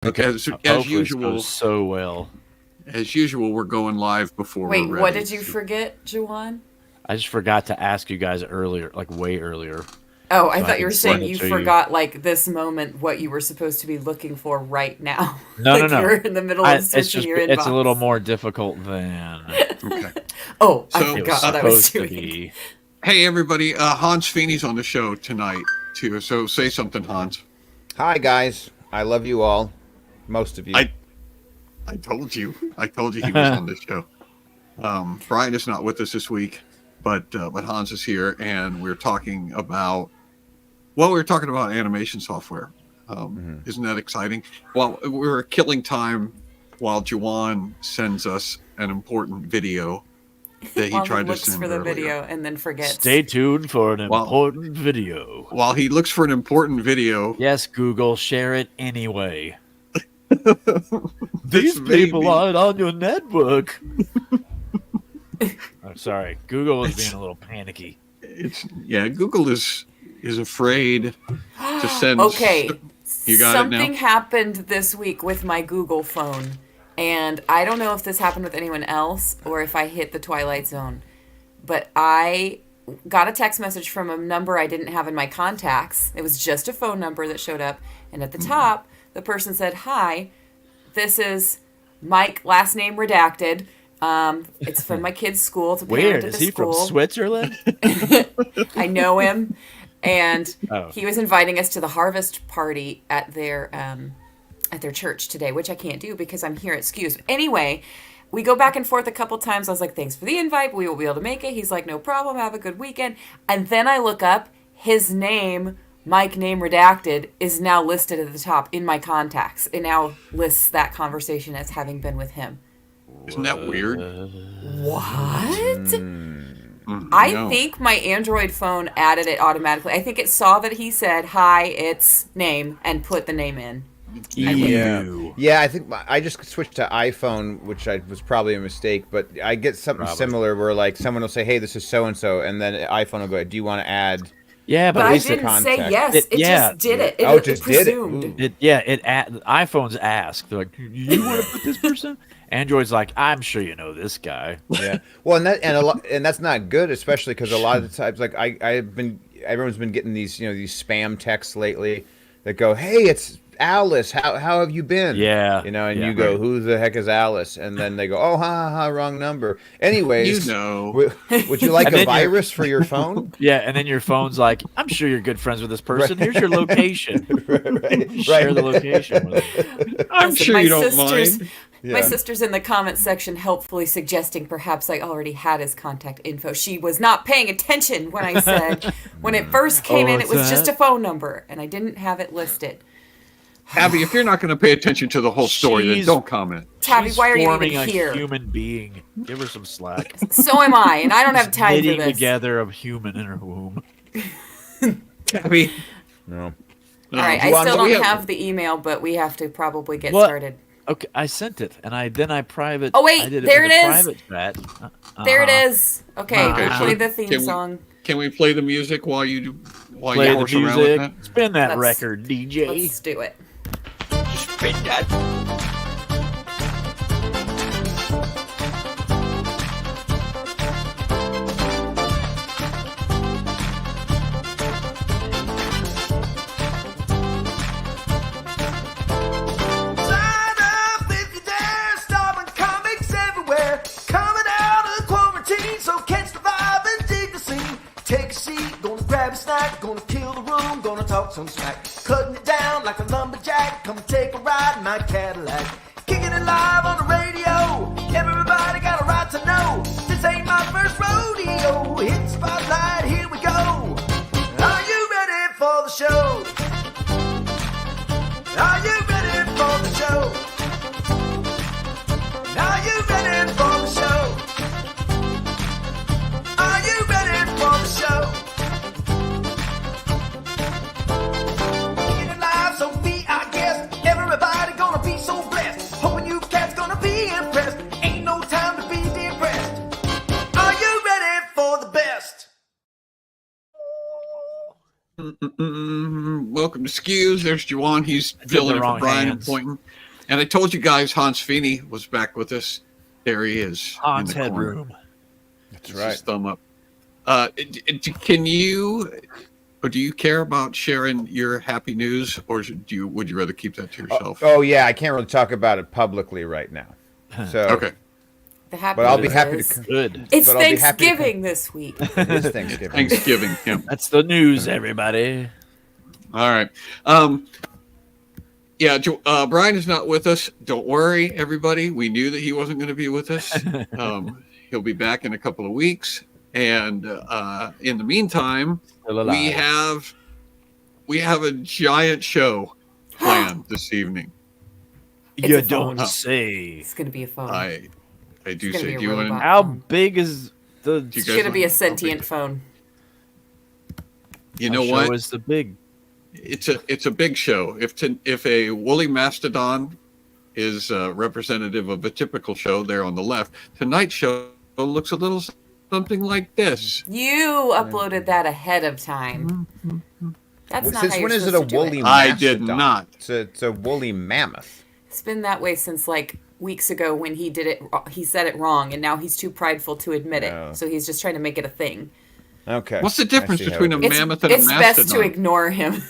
As usual, so well. As usual, we're going live before we're ready. Wait, what did you forget, Juwan? I just forgot to ask you guys earlier, like way earlier. Oh, I thought you were saying you you forgot, like, this moment, what you were supposed to be looking for right now. No, like no. You're in the middle of searching your inbox. It's a little more difficult than. Okay. Oh, So, I forgot what I was doing. Be. Hey, everybody. Hans Fiene's on the show tonight, too. So say something, Hans. Hi, guys. I love you all. Most of you. I told you. I told you he was on this show. Brian is not with us this week, but Hans is here, and we're talking about. Well, we're talking about animation software. Isn't that exciting? Well, we're killing time while Juwan sends us an important video that he tried to send for the earlier. video and then forgets. Stay tuned for an important video. While he looks for an important video. Yes, Google, share it anyway. These people aren't on your network. I'm sorry. Google is being a little panicky. Google is afraid to send. Okay. You got Something it now? happened this week with my Google phone, and I don't know if this happened with anyone else or if I hit the Twilight Zone, but I got a text message from a number I didn't have in my contacts. It was just a phone number that showed up, and at the top, the person said, "Hi, this is Mike, last name redacted. It's from my kid's school. It's a parent Weird. at Is the he school. from Switzerland? I know him." And Oh. he was inviting us to the harvest party at their church today, which I can't do because I'm here at SCQS. Anyway, we go back and forth a couple times. I was like, "Thanks for the invite. We will be able to make it." He's like, "No problem. Have a good weekend." And then I look up his name, Mike name redacted, is now listed at the top in my contacts. It now lists that conversation as having been with him. Isn't that weird? What? I think my Android phone added it automatically. I think it saw that he said, "Hi, it's name," and put the name in. Yeah, I think I just switched to iPhone, which was probably a mistake, but I get something similar where like someone will say, "Hey, this is so-and-so," and then iPhone will go, "Do you want to add?" Yeah, But at I least didn't say yes. It just did it. It just did it. presumed. iPhones ask. They're like, "You want to put this person?" Android's like, "I'm sure you know this guy." Yeah. Well, and that's not good, especially because a lot of the times, like everyone's been getting these these spam texts lately that go, "Hey, it's Alice. How have you been?" Yeah. And you go, "Who the heck is Alice?" And then they go, "Oh, ha, wrong number." Anyways, would you like a virus for your phone? Yeah, and then your phone's like, "I'm sure you're good friends with this person. Here's your location." Share the location with them. I'm sure you don't mind. My sister's in the comments section helpfully suggesting perhaps I already had his contact info. She was not paying attention when I said, when it first came in, it was just a phone number, and I didn't have it listed. Abby, if you're not going to pay attention to the whole story, then don't comment. Tabby, why are you even Forming here? a human being. Give her some slack. So am I, and I don't have time for Knitting this. together a human in her womb. Tabby. No. All right, I still don't have the email, but we have to probably get started. Okay, I sent it, and then I private. Oh wait, I did there it is. Private chat. There it is. Okay, Okay, we'll play the theme song. Can we play the music while you Play the horse around with music. that? Spin that record, DJ. Let's do it. Spin that. Gonna kill the room, gonna talk some smack. Cutting it down like a lumberjack. Come take a ride in my Cadillac. Kicking it live on the radio. Everybody got a right to know. This ain't my first rodeo. Hit the spotlight, here we go. Are you ready for the show? Are you ready for the show? Are you ready for the show? Are you ready for the show? Everybody gonna be so blessed. Hoping you cats gonna be impressed. Ain't no time to be depressed. Are you ready for the best? excused. There's Juwan. He's filling in for Brian and pointing. And I told you guys Hans Fiene was back with us. There he is. Hans Headroom. That's right. His thumb up. Can you, or do you care about sharing your happy news, or would you rather keep that to yourself? Oh yeah, I can't really talk about it publicly right now. So Okay. But I'll be happy to. Good. It's But I'll be happy to Thanksgiving this week. It is Thanksgiving. Thanksgiving. Yeah. That's the news, everybody. All right. Yeah, Brian is not with us. Don't worry, everybody. We knew that he wasn't going to be with us. He'll be back in a couple of weeks. And in the meantime, we have a giant show planned this evening. You It's a phone. don't say. It's gonna be a phone. I do It's gonna say, be a do you want robot. to? How big is the Do you It's guys gonna be a want- sentient phone. You know show what? is the big? It's a big show. If a woolly mastodon is representative of a typical show there on the left, tonight's show looks a little something like this. You uploaded that ahead of time. That's not Since how when you're is it a supposed to do woolly it. I did mastodon? not. It's a woolly mammoth. It's been that way since like weeks ago when he did it. He said it wrong, and now he's too prideful to admit Oh. it. So he's just trying to make it a thing. Okay. What's the difference I see how between it a It's, mammoth and a it's mastodon? best to ignore him.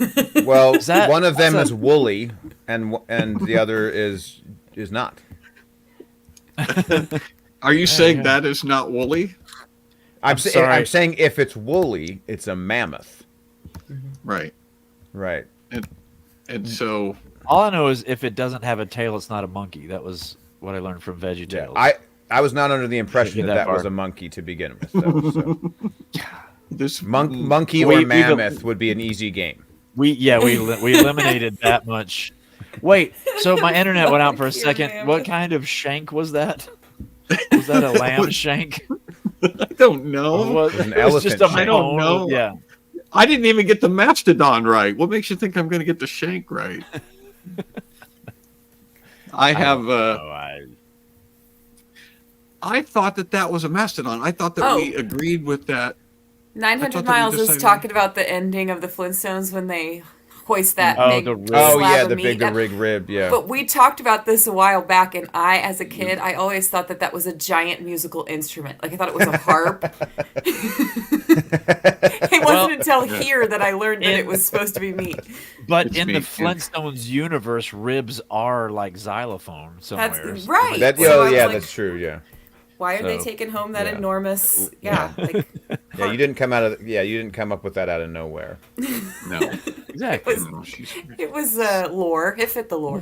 Well, that- one of them that's is woolly, and the other is not. Are you saying yeah. that is not woolly? I'm sorry. saying if it's woolly, it's a mammoth. Right. Right. And so All I know is if it doesn't have a tail, it's not a monkey. That was what I learned from VeggieTales. I was not under the impression Get that that was far. a monkey to begin with. Though, so. this Monkey We- or we've- mammoth would be an easy game. we eliminated that much. Wait, so my internet went out for a Monkey or second. mammoth? What kind of shank was that? Was that a lamb shank? I don't know. Was, was an it was just a elephant shank. I don't bone. know. Yeah. I didn't even get the mastodon right. What makes you think I'm going to get the shank right? I have. I thought that was a mastodon. I thought that we agreed with that. 900 that we Miles is decided- talking about the ending of the Flintstones when they hoist that Oh, big the rib. Oh slab yeah, of the meat. big rig rib. Yeah. But we talked about this a while back, and as a kid, I always thought that was a giant musical instrument. Like I thought it was a harp. It wasn't until here that I learned that it was supposed to be meat. But It's in the meat, yeah. Flintstones universe, ribs are like xylophone somewhere. That's right. That, So I oh was yeah, like, that's true. Yeah. Why are they So, taking home that yeah. enormous? Yeah, like, Yeah, you didn't come out of. Yeah, you didn't come up with that out of nowhere. No. Exactly. No, she's- it was lore. It fit the lore.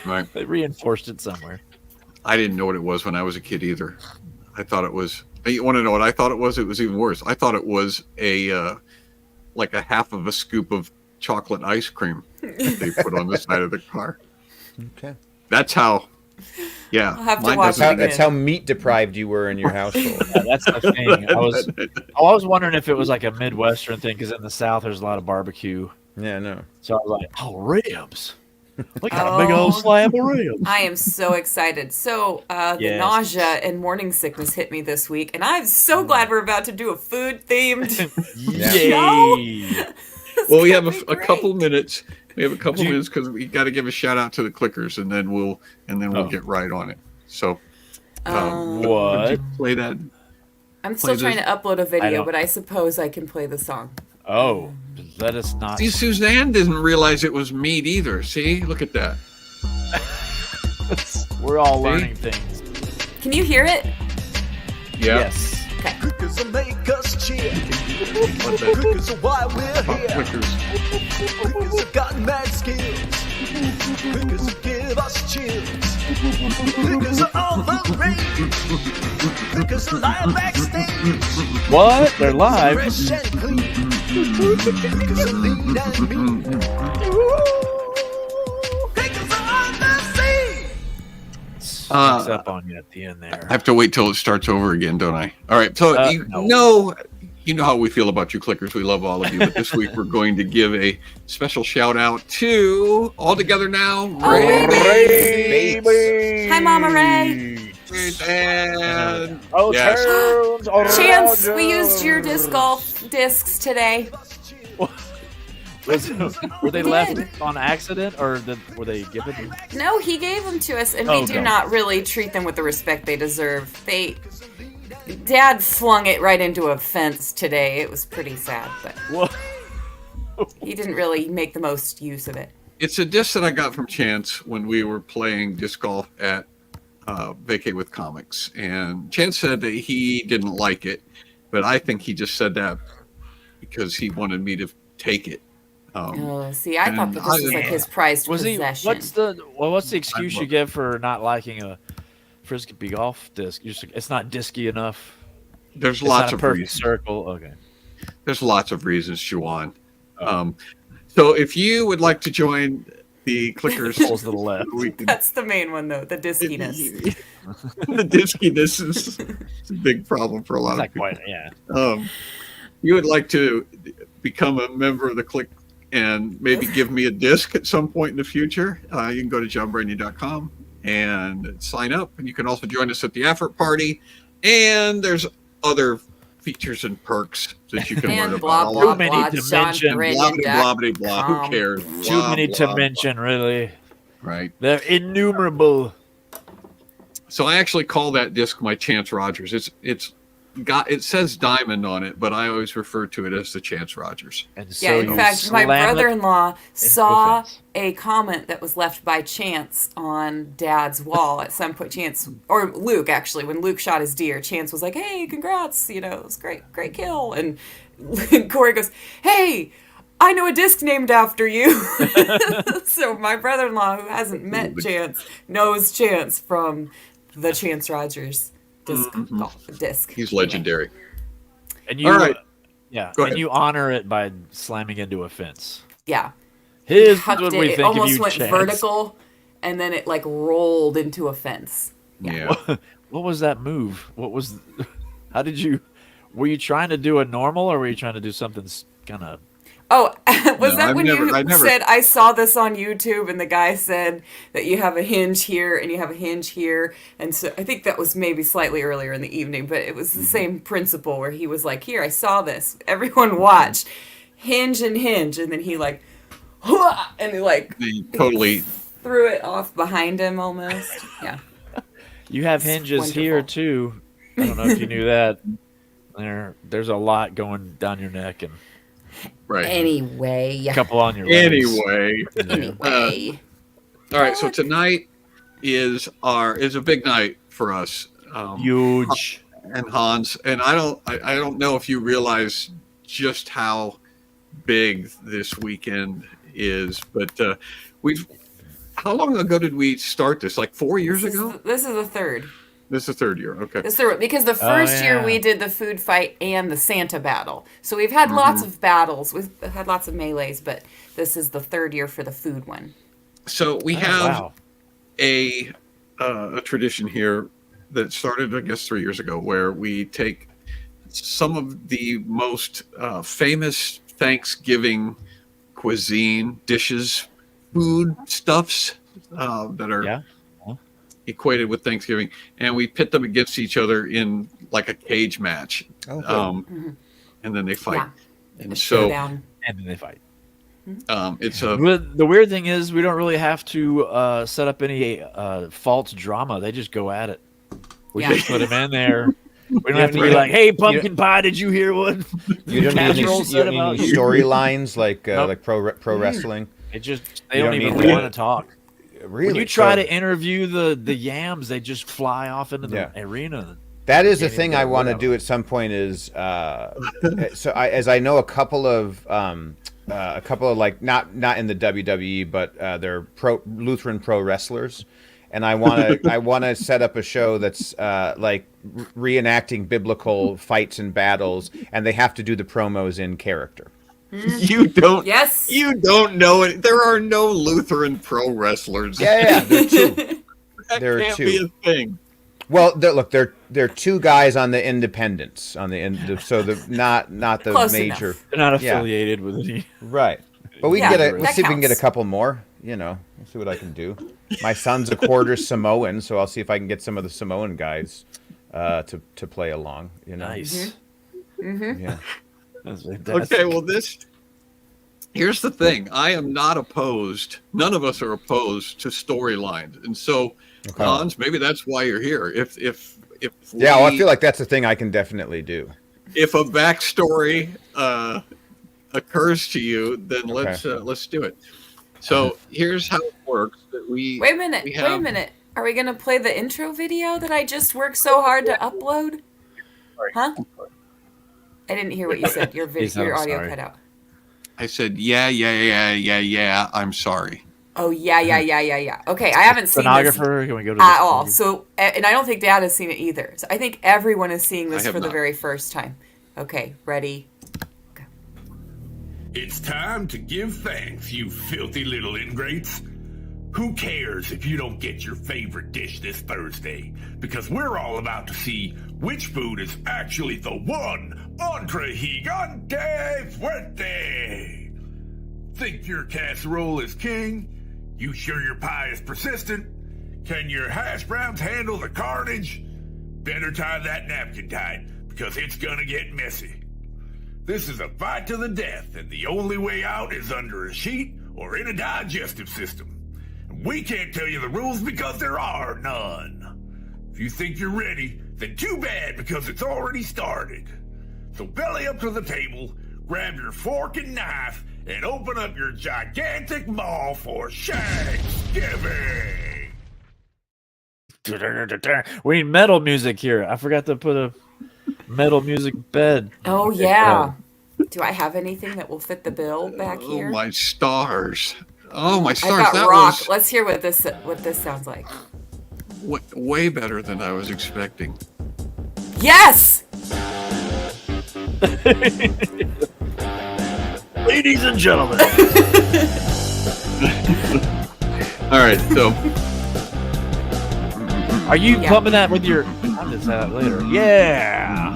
right. They reinforced it somewhere. I didn't know what it was when I was a kid either. I thought it was. You want to know what I thought it was? It was even worse. I thought it was like a half of a scoop of chocolate ice cream that they put on the side of the car. Okay. That's how. Yeah, I'll have to mine watch doesn't- it again. That's how meat deprived you were in your household. Yeah, that's the thing. I was wondering if it was like a Midwestern thing because in the South there's a lot of barbecue. Yeah, no. So I was like, oh, ribs. Look at a big old slab of ribs. I am so excited. So the Yes. nausea and morning sickness hit me this week, and I'm so glad we're about to do a food themed. Yay. Well, we have gonna be a great. couple minutes. We have a couple Do you- minutes because we got to give a shout out to the Cliquers, and then we'll Oh. get right on it. So, What? would you play that? I'm still Play trying this. to upload a I video, don't- but I suppose I can play the song. Oh, let us not. See, Suzanne didn't realize it was meat either. See, look at that. We're all See? learning things. Can you hear it? Yeah. Yes. Cliquers will make us cheer. What the- Cliquers are why we're About here. Cliquers. Cliquers have got mad skills. Cliquers will give us chills. Cliquers are all the rage. Cliquers are live backstage. What? They're live. Fresh and clean. Cliquers are lean and mean. Cliquers are on the scene. Sneaks up on you at the end there. I have to wait till it starts over again, don't I? All right. So No. you know how we feel about you Clickers. We love all of you. But this week we're going to give a special shout out to All Together Now, Ray. Hi, Mama Ray. And Oh, yes. turns around. Chance, we used your disc golf discs today. Were they left on accident, or were they given? No, he gave them to us, and we do not really treat them with the respect they deserve. Dad flung it right into a fence today. It was pretty sad, but he didn't really make the most use of it. It's a disc that I got from Chance when we were playing disc golf at Vacate with Comics, and Chance said that he didn't like it, but I think he just said that because he wanted me to take it. See, I thought that this was like his prized possession. What's the excuse you give for not liking a Frisbee golf disc? It's not disky enough. There's lots of reasons. Circle. Okay. There's lots of reasons, Juwan. So if you would like to join the Cliquers, Pulls to the left. That's the main one, though, the diskiness. The diskiness is a big problem for a lot of people. Quite, yeah. You would like to become a member of the Click and maybe give me a disc at some point in the future, you can go to johnbrady.com and sign up. And you can also join us at the after party. And there's other features and perks that you can learn about. Blah, Too many to mention. Blah. Who cares? Too many to mention, really. Right. They're innumerable. So I actually call that disc my Chance Rogers. It says diamond on it, but I always refer to it as the Chance Rogers. And so in fact, my brother-in-law saw a comment that was left by Chance on Dad's wall at some point. Chance, or Luke, actually, when Luke shot his deer, Chance was like, "Hey, congrats! You know, it was great kill." And Corey goes, "Hey, I know a disc named after you." So my brother-in-law, who hasn't met Chance, knows Chance from the Chance Rogers disc. He's legendary. And you, all right. Yeah, Go and ahead. you honor it by slamming into a fence. Yeah. Here's Hucked what it. we It think of almost you, went Chance. vertical, and then it like rolled into a fence. Yeah. What was that move? How did you? Were you trying to do a normal, or were you trying to do something kind of? Oh, was No, that I've when never- you I've never- said, I saw this on YouTube and the guy said that you have a hinge here and you have a hinge here? And so I think that was maybe slightly earlier in the evening, but it was the same principle where he was like, here, I saw this. Everyone watch. Hinge and hinge. And then he like, "Hua!" And he like He totally threw it off behind him almost. Yeah. You have hinges wonderful. here too. I don't know if you knew that. There's a lot going down your neck and right. Anyway. a couple on your legs. Anyway. All right. So tonight is a big night for us. Huge. And Hans, and I don't know if you realize just how big this weekend is, but how long ago did we start this? Like 4 years ago? This is the third. This is the third year. Okay. Because the first year yeah. we did the food fight and the Santa battle. So we've had lots of battles. We've had lots of melees, but this is the third year for the food one. So we have Wow. a tradition here that started, I guess, 3 years ago, where we take some of the most famous Thanksgiving cuisine dishes, food stuffs that are Yeah. equated with Thanksgiving, and we pit them against each other in like a cage match. Okay. And then they fight. Yeah. And so Showdown. And then they fight. it's a But the weird thing is, we don't really have to set up any false drama. They just go at it. We Yeah. just put them in there. We don't have to be like, "Hey, pumpkin pie, did you hear what?" You don't need Casserole any, said you don't about need any you? storylines like Nope. like pro wrestling. They just You don't don't even need want that. to talk. Really? When you try So- to interview the yams, they just fly off into the Yeah. arena. That is the Can't even thing get I a want to word do at some point. Is as I know a couple of like not in the WWE, but they're Lutheran pro wrestlers, and I want to set up a show that's like reenacting biblical fights and battles, and they have to do the promos in character. you don't Yes. you don't know it. There are no Lutheran pro wrestlers. Yeah, there are two. That there are can't two. be a thing. Well, they're two guys on the independents on the so the not the Close major. enough. They're not Yeah. affiliated with any. Right. But we Yeah, can get that let's see if we can get a counts. couple more. You know, we'll see what I can do. My son's a quarter Samoan, so I'll see if I can get some of the Samoan guys to play along. You know. Nice. Yeah. That's Okay, fantastic. well this here's the thing. I am not opposed. None of us are opposed to storylines. And so, Okay. Hans, maybe that's why you're here. If Yeah, well, I feel like that's a thing I can definitely do. if a backstory occurs to you, then let's do it. So here's how it works. That Wait a minute. Are we gonna play the intro video that I just worked so hard to upload? Huh? I didn't hear what you said. Your audio cut out. I said, yeah. I'm sorry. Oh yeah. Okay, I haven't seen this Stenographer, can we go to at all. So, and I don't think Dad has seen it either. So I think everyone is seeing this have for the not. very first time. Okay, ready? It's time to give thanks, you filthy little ingrates. Who cares if you don't get your favorite dish this Thursday? Because we're all about to see which food is actually the one entre gigante fuerte. Think your casserole is king? You sure your pie is persistent? Can your hash browns handle the carnage? Better tie that napkin tight, because it's gonna get messy. This is a fight to the death, and the only way out is under a sheet or in a digestive system. We can't tell you the rules because there are none. If you think you're ready, then too bad, because it's already started. So belly up to the table, grab your fork and knife, and open up your gigantic maw for Shanksgiving. We need metal music here. I forgot to put a metal music bed. Oh yeah. Do I have anything that will fit the bill back here? Oh my stars! Oh my I stars! got That rock. was Let's hear what this sounds like. way better than I was expecting. Yes. Ladies and gentlemen. All right, so Are you Yeah. pumping that with your... I'll just say that later. Yeah.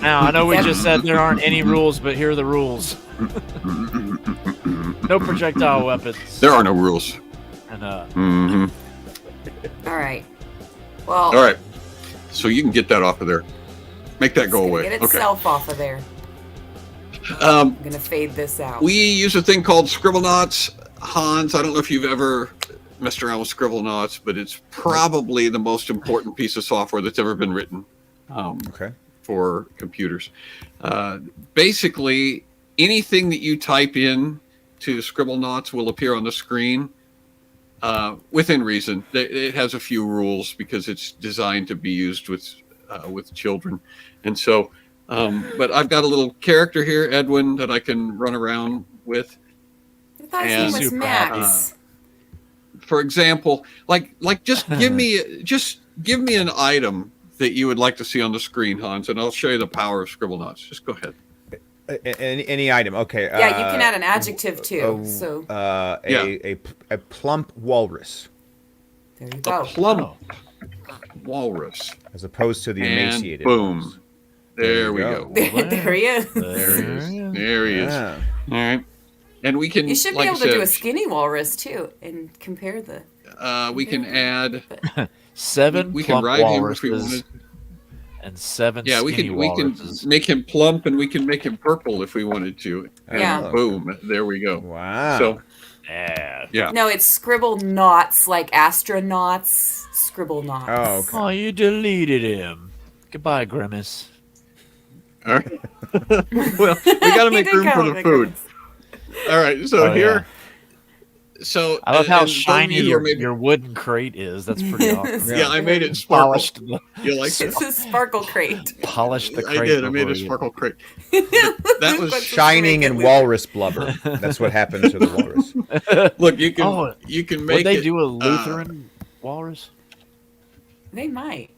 Now, I know we just said there aren't any rules, but here are the rules. No projectile weapons. there are no rules. And, All right. Well. All right, so you can get that off of there. Make that It's go gonna away. Get Okay. itself off of there. Um, I'm gonna fade this out. we use a thing called Scribble Knots. Hans, I don't know if you've ever messed around with Scribble Knots, but it's probably the most important piece of software that's ever been written Okay. for computers. Basically, anything that you type in to Scribble Knots will appear on the screen within reason. It has a few rules because it's designed to be used with children, and so. But I've got a little character here, Edwin, that I can run around with. I thought his and name was super Max. For example, like just give me an item that you would like to see on the screen, Hans, and I'll show you the power of Scribble Knots. Just go ahead. Any item. Okay. Yeah, you can add an adjective too. So A plump walrus, there you A go. plump walrus. as opposed to the And emaciated. boom. ones. There we go. There he is. There he is. There he is. Yeah. All right. And we can. You should like be I able to do said, a skinny walrus too, and compare the. we can add. 7 We can plump ride him if we walruses wanted. and 7 Yeah, we skinny can walruses. make him plump and we can make him purple if we wanted to. And Yeah. boom, there we go. Wow. So Yeah. yeah. No, it's scribble knots like astronauts. Scribble knots. Oh, okay. Oh, you deleted him. Goodbye, Grimace. All right. Well, we got to He make did room for come the with food. All right. So Oh, here. So I love how and those of shiny you who are maybe- your wooden crate is. That's pretty awesome. Yeah, I made it sparkle. Polished the, You like it? It's a sparkle crate. polished the I crate. did. I made before a you- sparkle crate. That was Let's Shining make it in look- walrus blubber. That's what happens to the walrus. Look. You can Oh, you can make Would they it, do a Lutheran walrus? They might.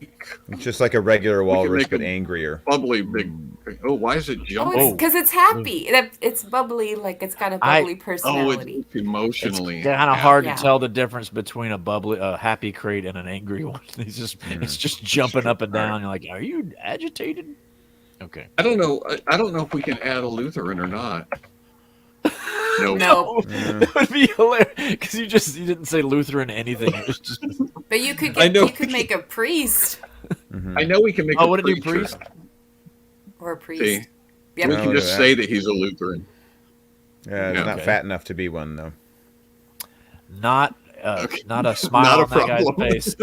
It's just like a regular walrus, make but them- angrier. bubbly big. Oh, why is it Oh, jumping? it's because it's happy. It's bubbly, like it's got a bubbly Oh, personality. it's emotionally. It's kind of hard Yeah. to tell the difference between a happy crate and an angry one. It's just jumping up and down. You're like, are you agitated? Okay. I don't know. I don't know if we can add a Lutheran or not. No. No, That would be hilarious because you didn't say Lutheran anything. It was just but you could I know. you could make a priest I know we can make. oh, a would it do preacher. priest? or a priest. See, Yep. We Oh, can look just at say that he's a Lutheran. Yeah, it's Yeah. not Okay. fat enough to be one though. Not Okay. not a smile Not a on that guy's problem. face.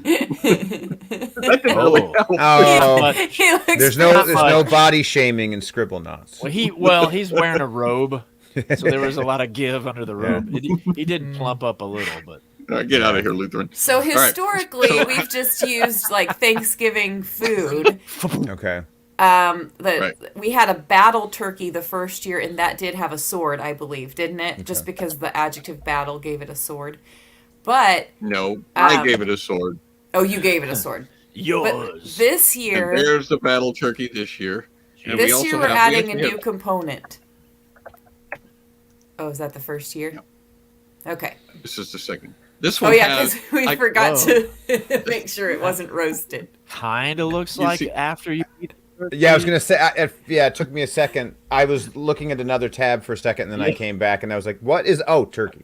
That didn't really Oh. help. Oh, But He looks there's not no much. body shaming in Scribble Knots. he's wearing a robe, so there was a lot of give under the robe. He did plump up a little, but All right, get out of here, Lutheran. So right. historically, we've just used like Thanksgiving food. Okay. We had a battle turkey the first year, and that did have a sword, I believe, didn't it? Just because the adjective battle gave it a sword. But No, I gave it a sword. oh, you gave it a sword. But yours. this And year, there's the battle turkey this year. And we this also year we're have, adding a we new have- component. Oh, is that the first year? Okay. This is the second. This Oh one yeah, has. because we I- forgot to make sure it wasn't roasted. Kind of looks You like see- after you eat. Yeah, I was gonna say. It took me a second. I was looking at another tab for a second, and then I came back, and I was like, "What is? Oh, turkey."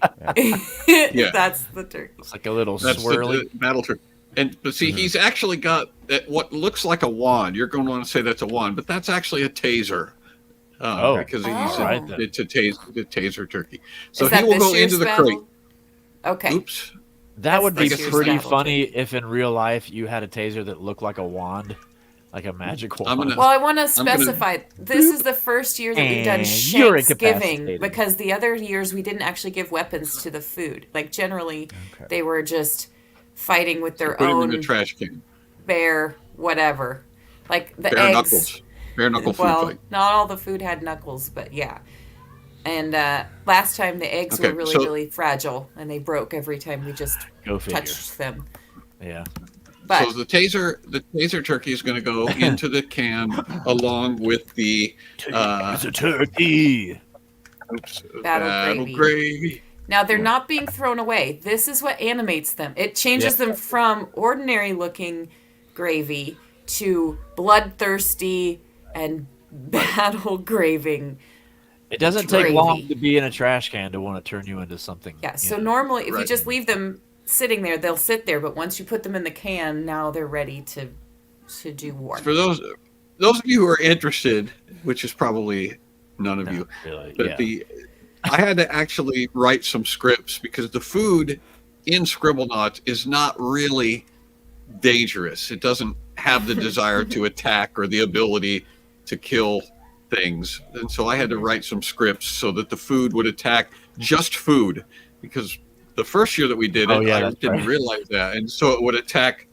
Yeah. That's the turkey. It's like a little That's swirly. the battle turkey. But see, he's actually got what looks like a wand. You're going to want to say that's a wand, but that's actually a taser. Oh. Because he's Oh. Right then. it's a taser turkey. So Is he that will this go year's into the battle? crate. Okay. Oops. That would be That's this pretty year's battle funny if in real life you had a taser that looked like a wand, like a magic wand. I'm gonna- Well, I want to I'm gonna- specify this is the first year that we've done And you're Shanksgiving incapacitated. because the other years we didn't actually give weapons to the food. Like generally, they were just fighting with their Put him in own the trash can. bear whatever. Like the Bare eggs. knuckles. Bare knuckle food Well, fight. not all the food had knuckles, but yeah. And last time the eggs Okay, were really, so- really fragile, and they broke every time we just Go figure. touched them. Yeah. But So the taser turkey is going to go into the can along with the It's a turkey. Battle gravy. now they're not being thrown away. This is what animates them. It changes them from ordinary looking gravy to bloodthirsty and battle graving. It doesn't take Gravy. long to be in a trash can to want to turn you into something. Yeah, you so know. normally if you Right. just leave them sitting there, they'll sit there, but once you put them in the can, now they're ready to do war. For those of you who are interested, which is probably none of you, Really, but yeah. I had to actually write some scripts because the food in Scribblenauts is not really dangerous. It doesn't have the desire to attack or the ability to kill things. And so I had to write some scripts so that the food would attack just food, because the first year that we did it, Oh, yeah, I that's didn't right. realize that. And so it would attack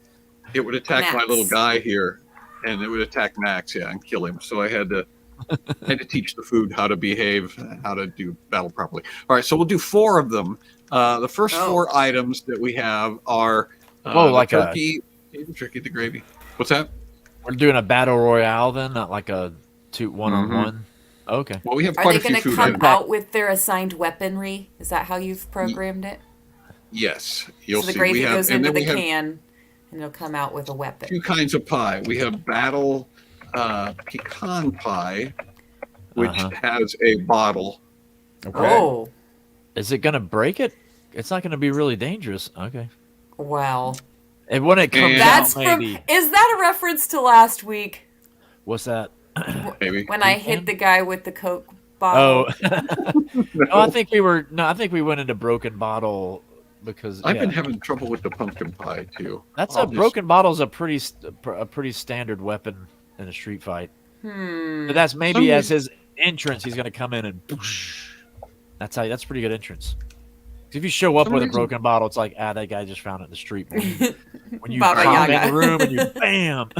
my Max. little guy here, and it would attack Max, and kill him. So I had to teach the food how to behave, how to do battle properly. All right, so we'll do 4 of them. The first 4 items that we have are Whoa, the like turkey, the turkey, the gravy. What's that? We're doing a battle royale then, not like a 1-on-1. Okay. Well, we have Are quite they a few going to food come items. out with their assigned weaponry? Is that how you've programmed it? Yes, you'll So the see. gravy We have, goes and into then the we have can, and it'll come out with a weapon. 2 kinds of pie. We have battle pecan pie, which Uh-huh. has a bottle. Okay. Oh, Is it going to break it? It's not going to be really dangerous. Okay. well. And when it comes And- That's out, from. maybe. Is that a reference to last week What's that? Maybe. when I hit the guy with the Coke bottle? Oh. No, I think we were. No, I think we went into broken bottle because I've yeah, been having trouble with the pumpkin pie too. that's I'll a just- broken bottle's a pretty standard weapon in a street fight. But that's maybe as his entrance, he's going to come in and. That's pretty good entrance. If you show up Some with a reason- broken bottle, it's like that guy just found it in the street. But when you Baba come Yaga. in the room and you bam.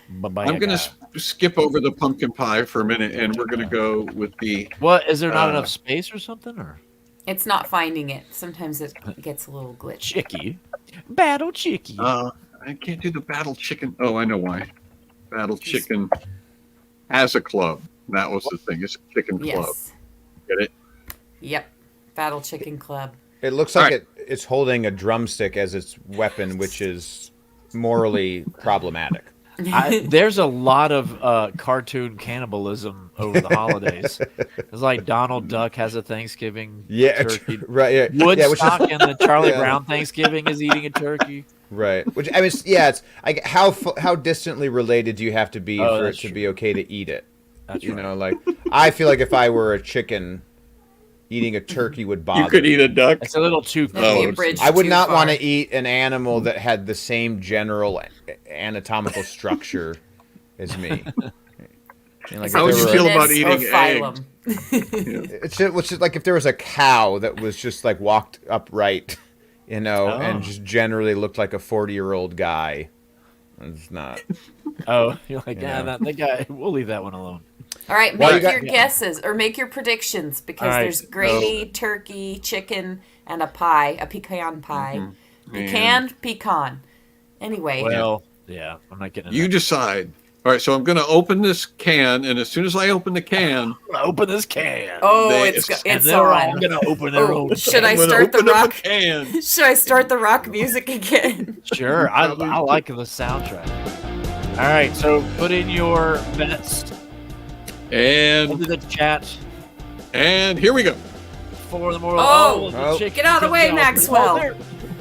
Baba I'm going Yaga. to skip over the pumpkin pie for a minute, and we're going to go with the. What is there not uh, enough space or something or It's not finding it. Sometimes it gets a little glitchy. chicky? Battle chicky. I can't do the battle chicken. Oh, I know why. Battle chicken as a club. That was the thing. It's a chicken club. Yes. Get it? Yep. Battle Chicken Club. It looks All like right. it's holding a drumstick as its weapon, which is morally problematic. There's a lot of cartoon cannibalism over the holidays. It's like Donald Duck has a Thanksgiving Yeah, turkey. right. Yeah, Woodstock which is, and the Charlie Yeah. Brown Thanksgiving is eating a turkey. Right. Which I mean, it's like how distantly related do you have to be for it that's to true. be okay to eat it? That's You right. know, like I feel like if I were a chicken, eating a turkey would bother. You could eat a duck. It's a little too Maybe a close. bridge I would too not far. want to eat an animal that had the same general anatomical structure as me. You know, like How if would you there feel were- about Genus eating or eggs? phylum? It's just like if there was a cow that was just like walked upright, you know, and just generally looked like a 40-year-old guy. It's not. Oh, you're like, Yeah. that guy. We'll leave that one alone. All right, Well, make you your got- guesses or make your predictions because All right, there's gravy, turkey, chicken, and a pie, a pecan pie. Pecan. Anyway, Well, yeah, I'm not getting. You decide. All right, so I'm going to open this can, and as soon as I open the can, I'm gonna open this can. oh, They- it's and it's they're all on. gonna open their Oh, own. should I I'm gonna start the open up rock? a can. Should I start the rock music again? Sure, I like the soundtrack. All right, so put in your bets And into the chat here we go. for the moral. Oh, the chicken get out of the comes way, out. Maxwell.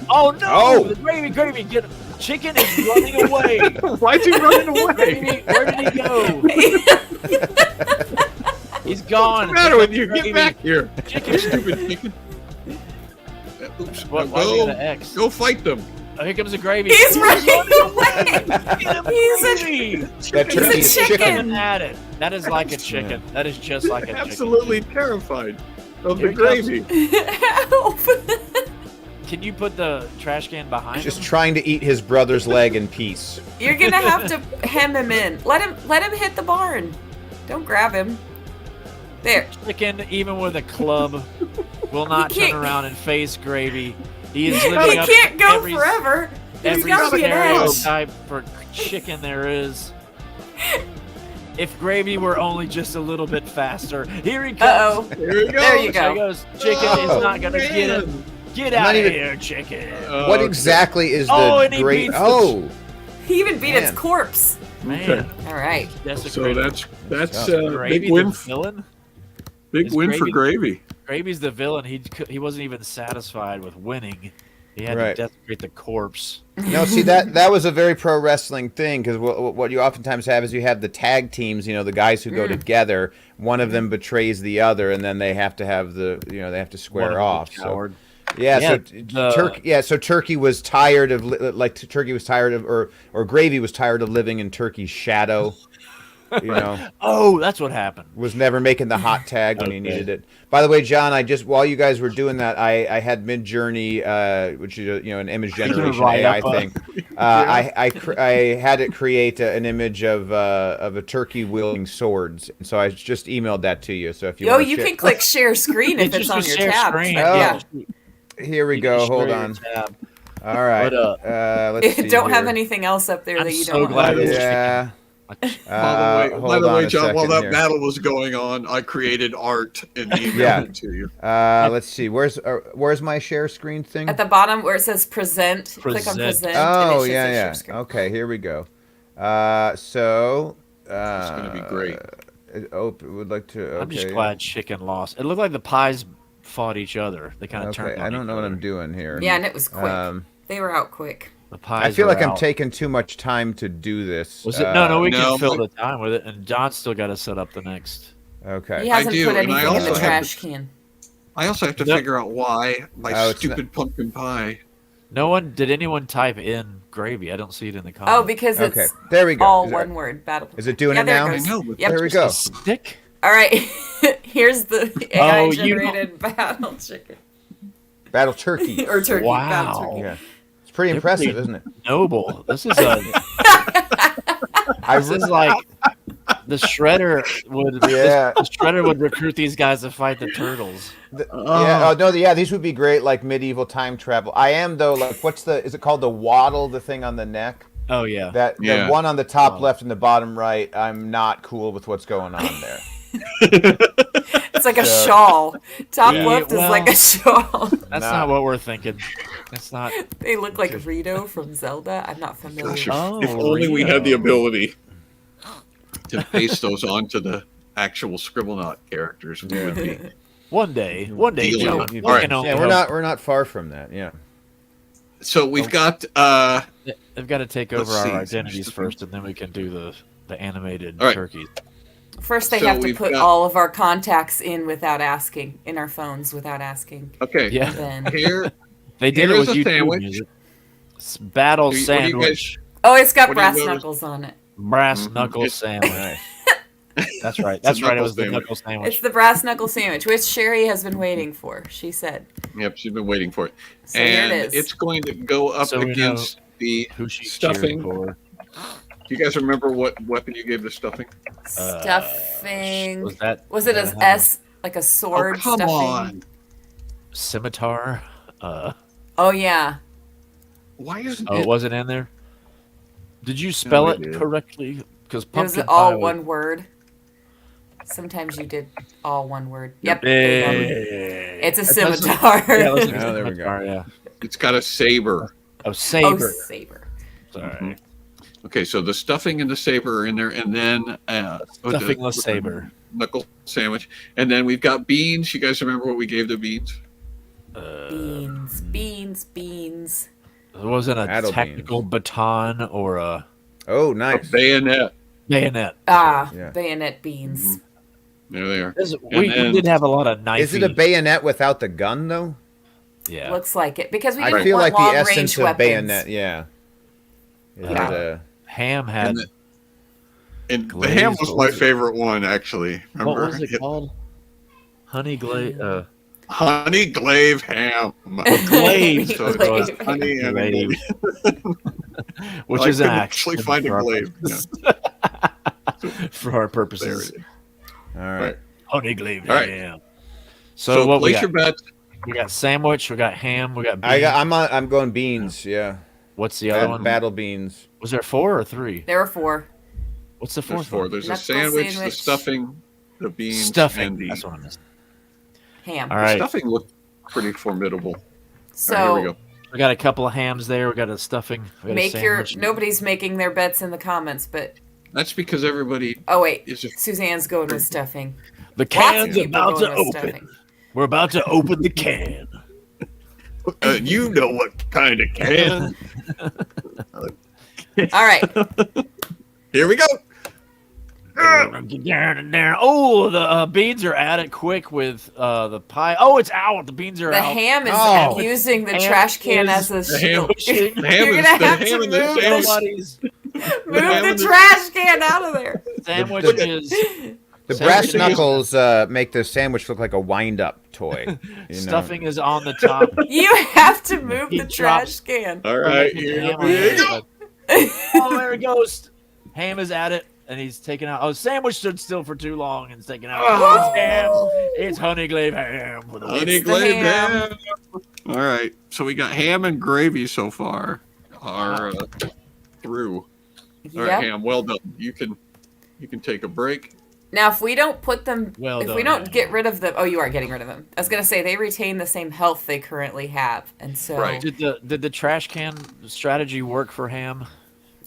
Oh no! Oh. The gravy, get chicken is running away. Why is he running away? Gravy, where did he go? He's gone. What's the matter with you? Gravy. Get back here. Chicken. Stupid chicken. Oops. What? Why did Go, we get an X? go fight them. Oh, here comes the gravy. He's running away. Get him, He's a- gravy. That turkey is chicken. chicken. At it. That is like a chicken. That is just like a chicken. Absolutely terrified of Here the he comes. gravy. Help. Can you put the trash can behind Just him? trying to eat his brother's leg in peace. You're gonna have to hem him in. Let him hit the barn. Don't grab him. There. Chicken, even with a club, will not He can't- turn around and face gravy. He is He living up can't to go every, forever. There's every gotta be an edge. stereotype for chicken there is. If gravy were only just a little bit faster. Here he comes. Uh-oh. Here we go. There you There he go. goes. Chicken is Oh, not going to get it. Man. Get I'm out not of even- here, chicken. What exactly is Oh, the and he great? beats the- Oh, He even beat its Man. corpse. Man. All right. That's a So great that's Gravy, big win. the villain? Big Is win for gravy. Gravy's the villain. He wasn't even satisfied with winning. He had Right. to desecrate the corpse. no. See that was a very pro wrestling thing because what you oftentimes have is you have the tag teams. You know, the guys who go together. One of them betrays the other, and then they have to have they have to One square of off. the So, coward. yeah, Yeah, so the- Turkey. So Turkey was tired of Turkey was tired of or Gravy was tired of living in Turkey's shadow. You know. Oh, that's what happened. Was never making the hot tag when he Okay. needed it. By the way, John, while you guys were doing that, I had Midjourney, which is an image generation Write AI up a- thing. I had it create an image of a turkey wielding swords, and so I just emailed that to you. So if you Oh, want to you can click share screen if it's just on a your share tab. screen. Oh. Yeah. here we You go. can Hold share on. your tab. All right. But, Let's see. Don't have here. anything else up there I'm that you so don't glad want. it's- Yeah. By Hold the on way, a John, while second that here. battle was going on, I created art and emailed Yeah. it to you. Let's see. Where's my share screen thing? At the bottom where it says present, click on Present. present. Oh, and it should say yeah, share yeah. screen. Okay, here we go. So. It's going to be great. Would like to. Okay. I'm just glad chicken lost. It looked like the pies fought each other. They kind of Okay, turned. I on don't each know what other. I'm doing here. Yeah, and it was quick. Um, They were out quick. The pies. I feel were like I'm out. taking too much time to do this. Was it? No, we no, can fill but- the time with it, and John's still got to set up the next. Okay. He hasn't do, put and I anything in the also have trash to- can. I also have to No. figure out why my Oh, it's stupid pumpkin pie. Did anyone type in gravy? I don't see it in the comments. Oh, because it's Okay, there we go. all Is it- one word. Battle. Is it doing Yeah, it there now? it goes. I know, but Yep. There we Just go. a stick. All right. Here's the AI Oh, you generated battle chicken Battle turkey. or turkey. Wow. Battle turkey. Yeah. It's pretty They're impressive, pretty- isn't it? Noble. This is a. This is like the shredder would. Yeah. The shredder would recruit these guys to fight the turtles. Yeah. Oh no. Yeah. These would be great, like medieval time travel. I am though. Like, is it called the waddle? The thing on the neck. Oh yeah. That Yeah. the one on the top Oh. left and the bottom right. I'm not cool with what's going on there. It's like a So- shawl. Top Yeah, left is well- like a shawl. That's Nah. not what we're thinking. That's not. They look like Rito from Zelda. I'm not familiar. Gosh, Oh, if only we had the Reno. ability to paste those onto the actual Scribblenauts characters, we would be. One day, Dealing John. with- we All right. can only Yeah, hope. we're not far from that. Yeah. So we've got They've got to take Let's over our see. identities first, and then we can do the animated All right. turkeys. First, they So have to we've put got- all of our contacts in without asking, in our phones without asking. okay. Yeah. Then, Here, They did Here it is with a YouTube sandwich. music. Battle What do you sandwich. oh, it's got What do you brass notice? knuckles on it. Brass Mhm. knuckle It's- sandwich. Nice. That's right. It's a That's right. It knuckle was the sandwich. knuckle sandwich. It's the brass knuckle sandwich, which Sherry has been waiting for. She said. Yep, she's been waiting for it. So here And it is. it's going to go up So we know against the Who she's stuffing. cheering for? Do you guys remember what weapon you gave the stuffing? Stuffing. Was that? Was it uh, an S, like a sword Oh, come stuffing? on. scimitar? Oh yeah. Why isn't Oh, it? it wasn't in there. Did you spell it it did. correctly? Because It was pumpkin all pie was- one word. Sometimes you did all one word. Yep. there you go. It's a That doesn't- scimitar. Yeah, it was like a Oh, there we go. scimitar, yeah. It's got a saber. Oh, Oh, saber. saber. Sorry. Okay, so the stuffing and the saber are in there, and then Stuffing the saber. knuckle sandwich, and then we've got beans. You guys remember what we gave the beans? Beans, beans, beans. It wasn't a Battle technical baton or a Oh, A nice. bayonet. bayonet. Ah, Yeah. bayonet beans. There they are. We then- did have a lot of knifey. Is it a bayonet without the gun though? Yeah. Looks like it because we I didn't feel want like the long essence range of weapons. bayonet. Yeah. It Yeah. had a- Ham had. And And the Glazed, ham was what my was it? favorite one, actually. Remember? What was it called? Honey glaze. Honey glaive ham. Glazed. So it was honey and a Glazed. Which I is an couldn't action actually find a for our glaive. for our There purposes. it is. All Right. right. Honey glazed All right. ham. So, So, what we place got? your bets. We got sandwich. We got ham. We got. Beans. I'm going beans. Yeah. What's the other one? Battle beans. Was there 4 or 3? There were 4. What's the There's fourth 4. one? There's a Knuckle sandwich, the sandwich. stuffing, the beans, and Stuffing. the, That's what I missed. Ham. All the right. stuffing looked pretty formidable. So All right, here we go. We got a couple of hams there. We got a stuffing. We got a make your sandwich. nobody's making their bets in the comments, but That's because everybody oh wait, is a Suzanne's going with stuffing. The Lots of can's people about to going with open. stuffing. We're about to open the can. you know what kind of can. All right. Here we go. Oh, the beans are at it quick with the pie. Oh, it's out. The beans are The out. ham is Oh. using the Ham trash can is- as a The ham, shield. the ham You're is gonna the have ham to and the move sandwich. Nobody's Move ham the and the- trash can out of there. sandwich is The Sandwich brass is- knuckles make the sandwich look like a wind-up toy. You know? stuffing is on the top. You have to move He the trash drops- can. All right, The here ham we on go. the- Oh, there it goes. Ham is at it, and he's taking out. Oh, sandwich stood still for too long and it's taking out. Oh. It's ham. It's honey glazed ham. For the Honey It's the glazed ham. ham. All right, so we got ham and gravy so far. Are through. All right, Yep. ham. Well done. You can take a break. Now, if we don't put them, Well if done, we don't Ham. get rid of them, oh, you are getting rid of them. I was gonna say they retain the same health they currently have, and so Right. Did the trash can strategy work for ham,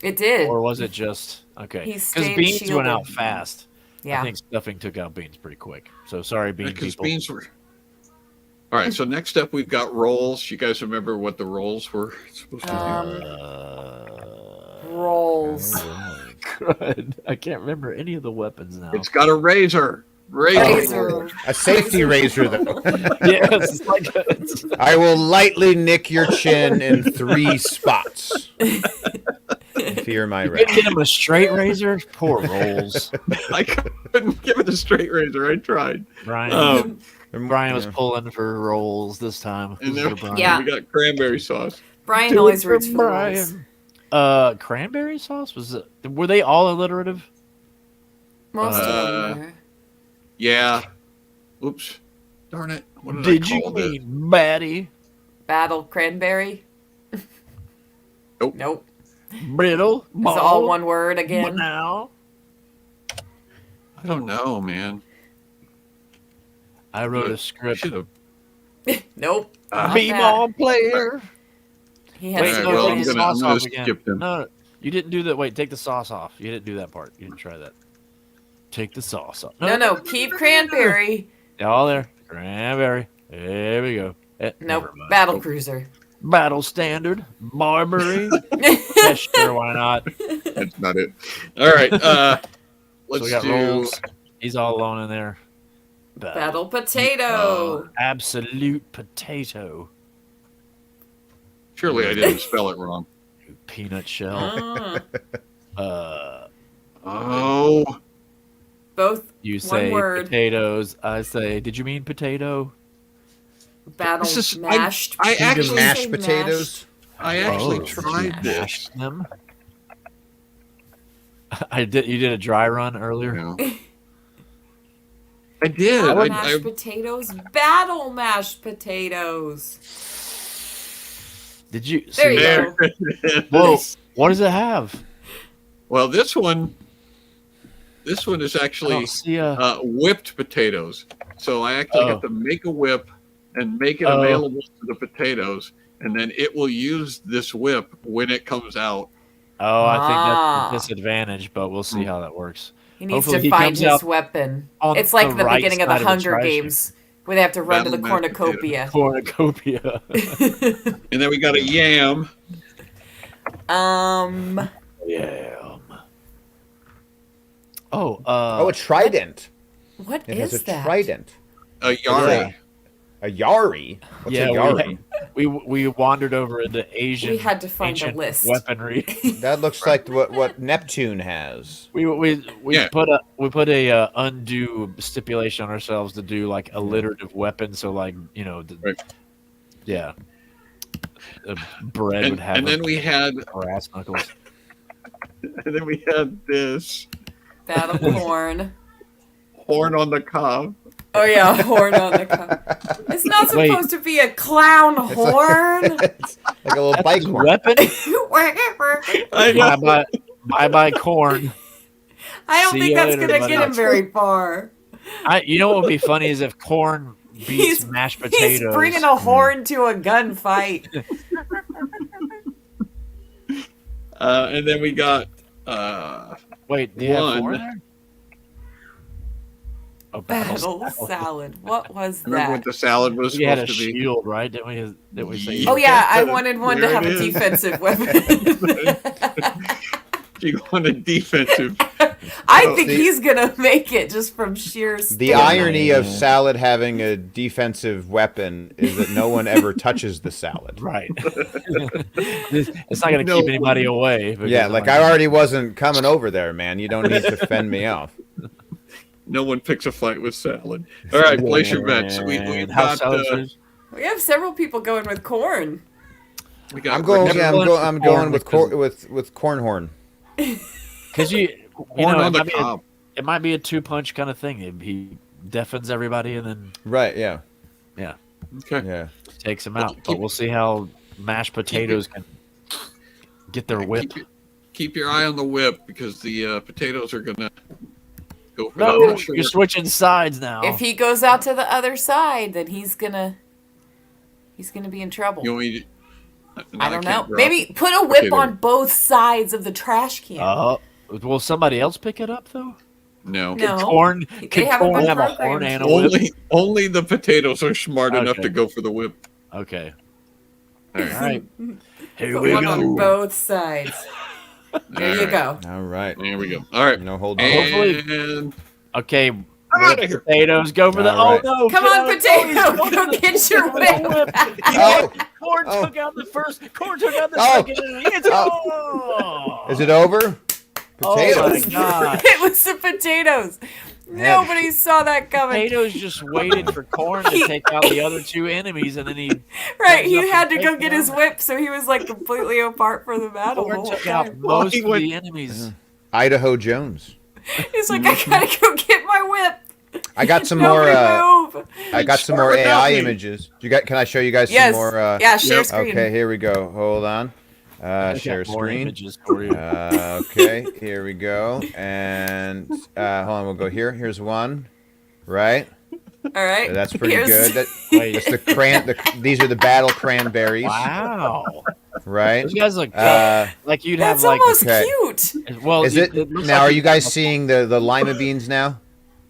it did. or was it just okay? He Because stayed beans went shielded. out fast. Yeah. I think stuffing took out beans pretty quick. So sorry, bean Because people. beans were. All right, so next up we've got rolls. You guys remember what the rolls were supposed to Rolls. Good. I can't remember any of the weapons now. do? It's got a razor. Razor. A safety razor, though. Yes, it's like I will lightly nick your chin in 3 spots. Fear my you wrath. couldn't get him a straight razor. Poor rolls. I couldn't give it a straight razor. I tried. Brian. Brian was Yeah. pulling for rolls this time. And This is then for Brian. Yeah. we got cranberry sauce. Brian Do always it roots for rolls. Brian. Cranberry sauce was it? Were they all alliterative? Most of them. Yeah. Oops. Darn it. What did Did I you call it? mean Batty, Battle cranberry. Nope. Nope. brittle, It's all one word again. now? I don't know, man. I wrote a I script. should have. Nope. Not Be that. ball player. He has Wait, Alright, to well, go I'm in. gonna- sauce off skip again. them. No, you didn't do that. Wait, take the sauce off. You didn't do that part. You didn't try that. Take the sauce off. No, keep cranberry. All there. Cranberry. There we go. Nope. Never mind. Battle cruiser. Battle Standard, Marbury. Yeah, sure, why not? That's not it. All right. So Let's we got do. rolls. He's all alone in there. Battle potato. Absolute potato. Surely I didn't spell it wrong. Peanut shell. Oh. Both You one say word. potatoes. I say, did you mean potato? Battle This is- mashed. I Did you actually- say Mashed potatoes. I actually Oh, tried this. Mash them. I did. You did a dry run earlier. Yeah. I did. Battle I, mashed potatoes. Battle mashed potatoes. Did you? There you see- go. Whoa! What does it have? Well, this one is I actually don't see a. whipped potatoes. So I actually have to make a whip and make it available to the potatoes, and then it will use this whip when it comes out. Oh, I think Ah. that's a disadvantage, but we'll see how that works. He needs Hopefully to he find comes his out weapon. on It's like the the right beginning of the side of the Hunger trash can. Games, where they have to run to the Battle mashed cornucopia. Cornucopia. And then we got a yam. Yeah. Oh. Oh, a trident. What It has is a that? trident. A yari. A yari. What's a yari? we wandered over into Asian. We had to find a ancient list. weaponry. That looks like what Neptune has. we Yeah. put a undue stipulation on ourselves to do like alliterative weapons. So like Right. yeah, bread would have And then we had brass knuckles. this Battle corn. horn on the cob. Oh yeah, horn on the cup. It's not Wait. supposed to be a clown horn. It's like a little bike His horn. weapon. I know. Bye corn. I don't See think you that's later, gonna buddy. get him very far. You know what would be funny is if corn beats He's- mashed potatoes. He's bringing a horn to a gunfight. And then we got Wait, do you have one. four in there? Oh, Battle salad. What was remember what that? the salad was We had a supposed to be. shield, right? Didn't we say? Yeah. Oh yeah, I There wanted one to it have a is. defensive weapon. You want a defensive. I think See- he's gonna make it just from sheer The skill. irony of salad having a defensive weapon is that no one ever touches the salad. Right. It's not going to No. keep anybody away. because Yeah, like I already wasn't coming over there, man. You don't need to fend me off. No one picks a fight with salad. All right, place your bets. We And got. house salads. We have several people going with corn. We got I'm going. Rick- Yeah, I'm going with corn horn. Because horn on the cob. it might be a two-punch kind of thing. He deafens everybody and then Right. Yeah. Okay. Yeah. takes them out. But we'll see how mashed potatoes can get their whip. Keep your eye on the whip because the potatoes are gonna go for No, that. you're switching sides now. If he goes out to the other side, then he's gonna be in trouble. You want me to- I don't know. can't drop Maybe it. put a whip Okay, on both sides of the trash can. Will somebody else pick it up though? No. No. Corn? They Could haven't corn been have a programmed. horn and a whip? Only the potatoes are smart enough Okay. to go for the whip. Okay. All right. All right. Here Put we one on go. both sides. There you go. All right. There we go. All right. No, hold on. And Okay. outta here. Potatoes. Go for the. All right. Oh no! Come get on, out of potato. the- Go get your whip. Oh, Corn Oh. took out the first. Corn took out the Oh. second. It's is it over? Oh Potatoes. my god! It was the potatoes. Nobody saw that coming. Potatoes just waited for corn to take out the other two enemies, and then he Right, comes he up and had to go takes get them his out. whip, so he was like completely apart from the battle. The Corn whole took out time. most he of went- the enemies. Idaho Jones. He's like, I gotta go get my whip. I got some more. Nobody move. I got some more AI images. You got? Can I show you guys Yes. some more? Yeah, share Yep. screen. Okay, here we go. Hold on. I Share got more screen. images for you. Okay, here we go. And hold on, we'll go here. Here's one. Right. All right. That's pretty Here's- good. Wait. That's these are the battle cranberries. Wow. Right. Those guys look Uh, like you'd That's have like. almost okay. cute. Well, Is it looks now? like Are you'd you guys have a- seeing the lima beans now?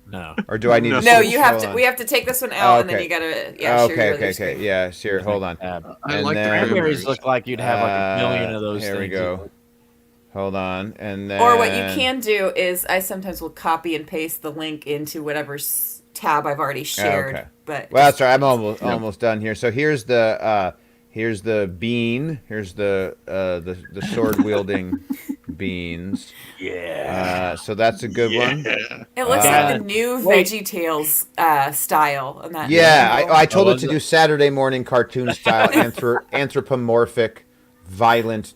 No. Or do I need to? No, switch? you have Hold to. on. We have to take this one out, and then Okay. you gotta share your other screen. Yeah, sure. Hold on. I And like the then- Cranberries cranberries. look like you'd have like a million of those Here things. we go. Hold on, and then. Or what you can do is I sometimes will copy and paste the link into whatever tab I've already shared. Okay. But Well, that's right. I'm almost done here. So here's the bean. Here's the sword wielding beans. Yeah. So that's a good one. Yeah. it looks Yeah. like the new Wait. VeggieTales style. On that Yeah, logo. I told Oh, it was to it? do Saturday morning cartoon style anthropomorphic violent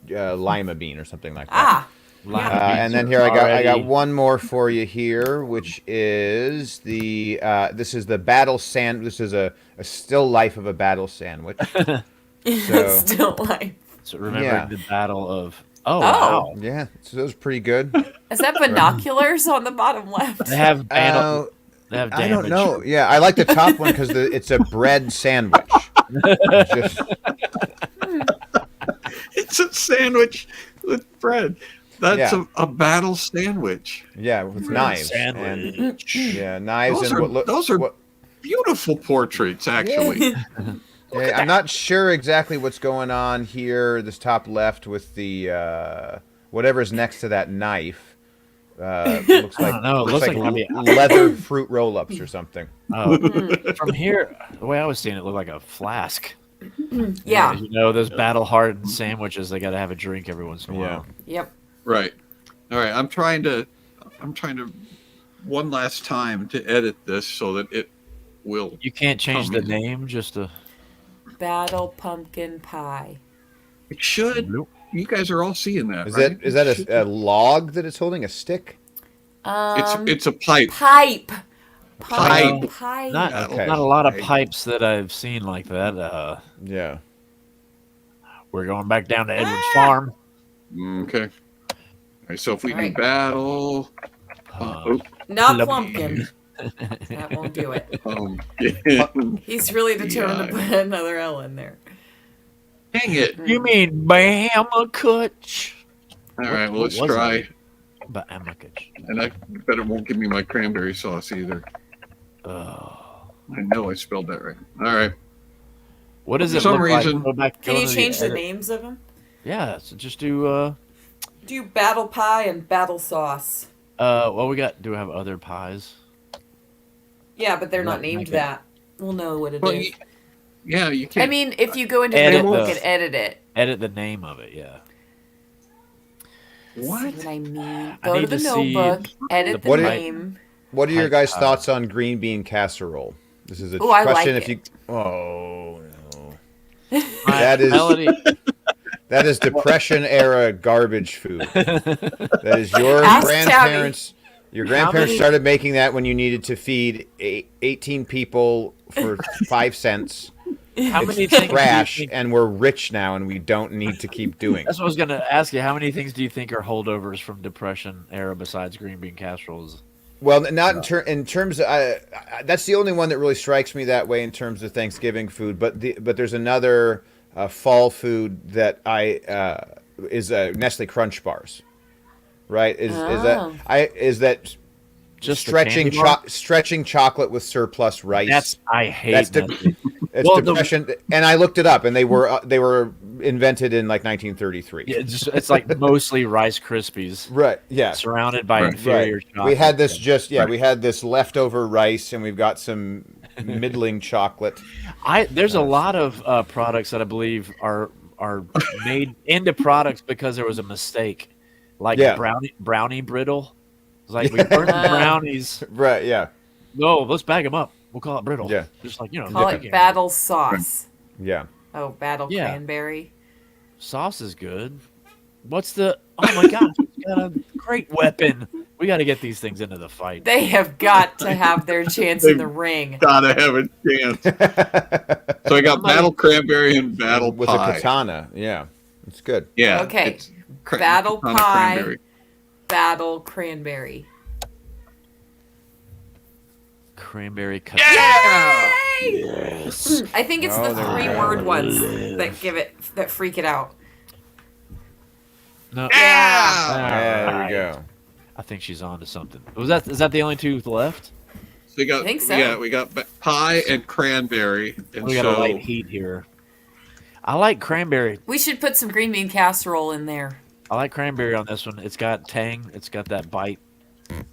lima bean or something like that. And then here I got one more for you here, which is this is the battle sand. This is a still life of a battle sandwich. So Still like. So remember Yeah. the battle of. Oh, wow. yeah, so that was pretty good. Is that binoculars on the bottom left? They have damage. I don't know. Yeah, I like the top one because it's a bread sandwich. Just, It's a sandwich with bread. That's Yeah. a battle sandwich. yeah, with knives. Sandwich. And, yeah, knives Those and are, what look. those are what- beautiful portraits, actually. Yeah, I'm not sure exactly what's going on here. This top left with the whatever's next to that knife. Looks I like don't know. It looks like it might be- leather fruit roll-ups or something. Oh, from here, the way I was seeing it, looked like a flask. Yeah. You know, those battle-hardened sandwiches, they got to have a drink every once in a while. Yep. Right. All right. I'm trying to one last time to edit this so that it will. You can't change the Come. name just to. Battle pumpkin pie. It should. Nope. You guys are all seeing that, Is right? that a log that it's holding? A stick? It's a pipe. Pipe. Pipe. Pipe. Not, Okay. not a lot of pipes that I've seen like that. Yeah. We're going back down to Edward's farm. Okay. All right. So if we All right. do battle, Not Love pumpkin. That won't do it. yeah. He's really determined to Yeah. put another L in there. Dang it! You mean Bahamakutch? All right. Well, What let's was try. it? Bahamakutch. And I bet it won't give me my cranberry sauce either. Oh. I know I spelled that right. All right. What does For it some look reason- like? Go back, Can go you to change the edit. names of them? Yeah, so just do. Do battle pie and battle sauce. Well, do we have other pies? Yeah, but they're not Not named like it. that. We'll know what it is. Well, yeah, you can't. I mean, if you go into Edit notebook the- and edit it. Edit the name of it, yeah. what? See what I mean? I Go to need the to see notebook, edit the What is- name. What are your Pipe guys' pie. thoughts on green bean casserole? This is a Ooh, I question. like If you, it. oh no, My That is- Melody, that is depression era garbage food. That is your Ask grandparents. Your grandparents many- started making that when you needed to feed 18 people for 5 cents. how many It's things? do you trash, think- and we're rich now, and we don't need to keep doing. That's what I was going to ask you. How many things do you think are holdovers from Depression era besides green bean casseroles? Well, not in terms of that's the only one that really strikes me that way in terms of Thanksgiving food. But there's another fall food that is Nestle Crunch bars, right? Is that Just the stretching candy bar? stretching chocolate with surplus rice? I hate That's that. It's Well, depression, and I looked it up, and they were invented in like 1933. Yeah, it's like mostly Rice Krispies Right. Yeah. surrounded by Right. inferior chocolate. We had this we had this leftover rice, and we've got some middling chocolate. There's a lot of products that I believe are made into products because there was a mistake, like Yeah. brownie brittle. It's like we burned the brownies. Right. Yeah. No, let's bag them up. We'll call it brittle. Yeah. Just like Call it battle sauce. Yeah. Oh, battle Yeah. cranberry. Sauce is good. What's the? Oh my gosh, it's got a great weapon. We got to get these things into the fight. They have got to have their chance in the ring. Gotta have a chance. So I got battle cranberry and battle With pie. a katana. Yeah. It's good. Yeah. Okay. it's Battle katana pie. cranberry. Battle cranberry. Cranberry cut. Yes! I think it's Oh, the there we 3-word ones that freak it out. No. Yeah. Yeah, there we go. I think she's on to something. Is that the only two left? So we got, I think so. Yeah, we got pie and cranberry, and We got a light heat here. I like cranberry. We should put some green bean casserole in there. I like cranberry on this one. It's got tang. It's got that bite.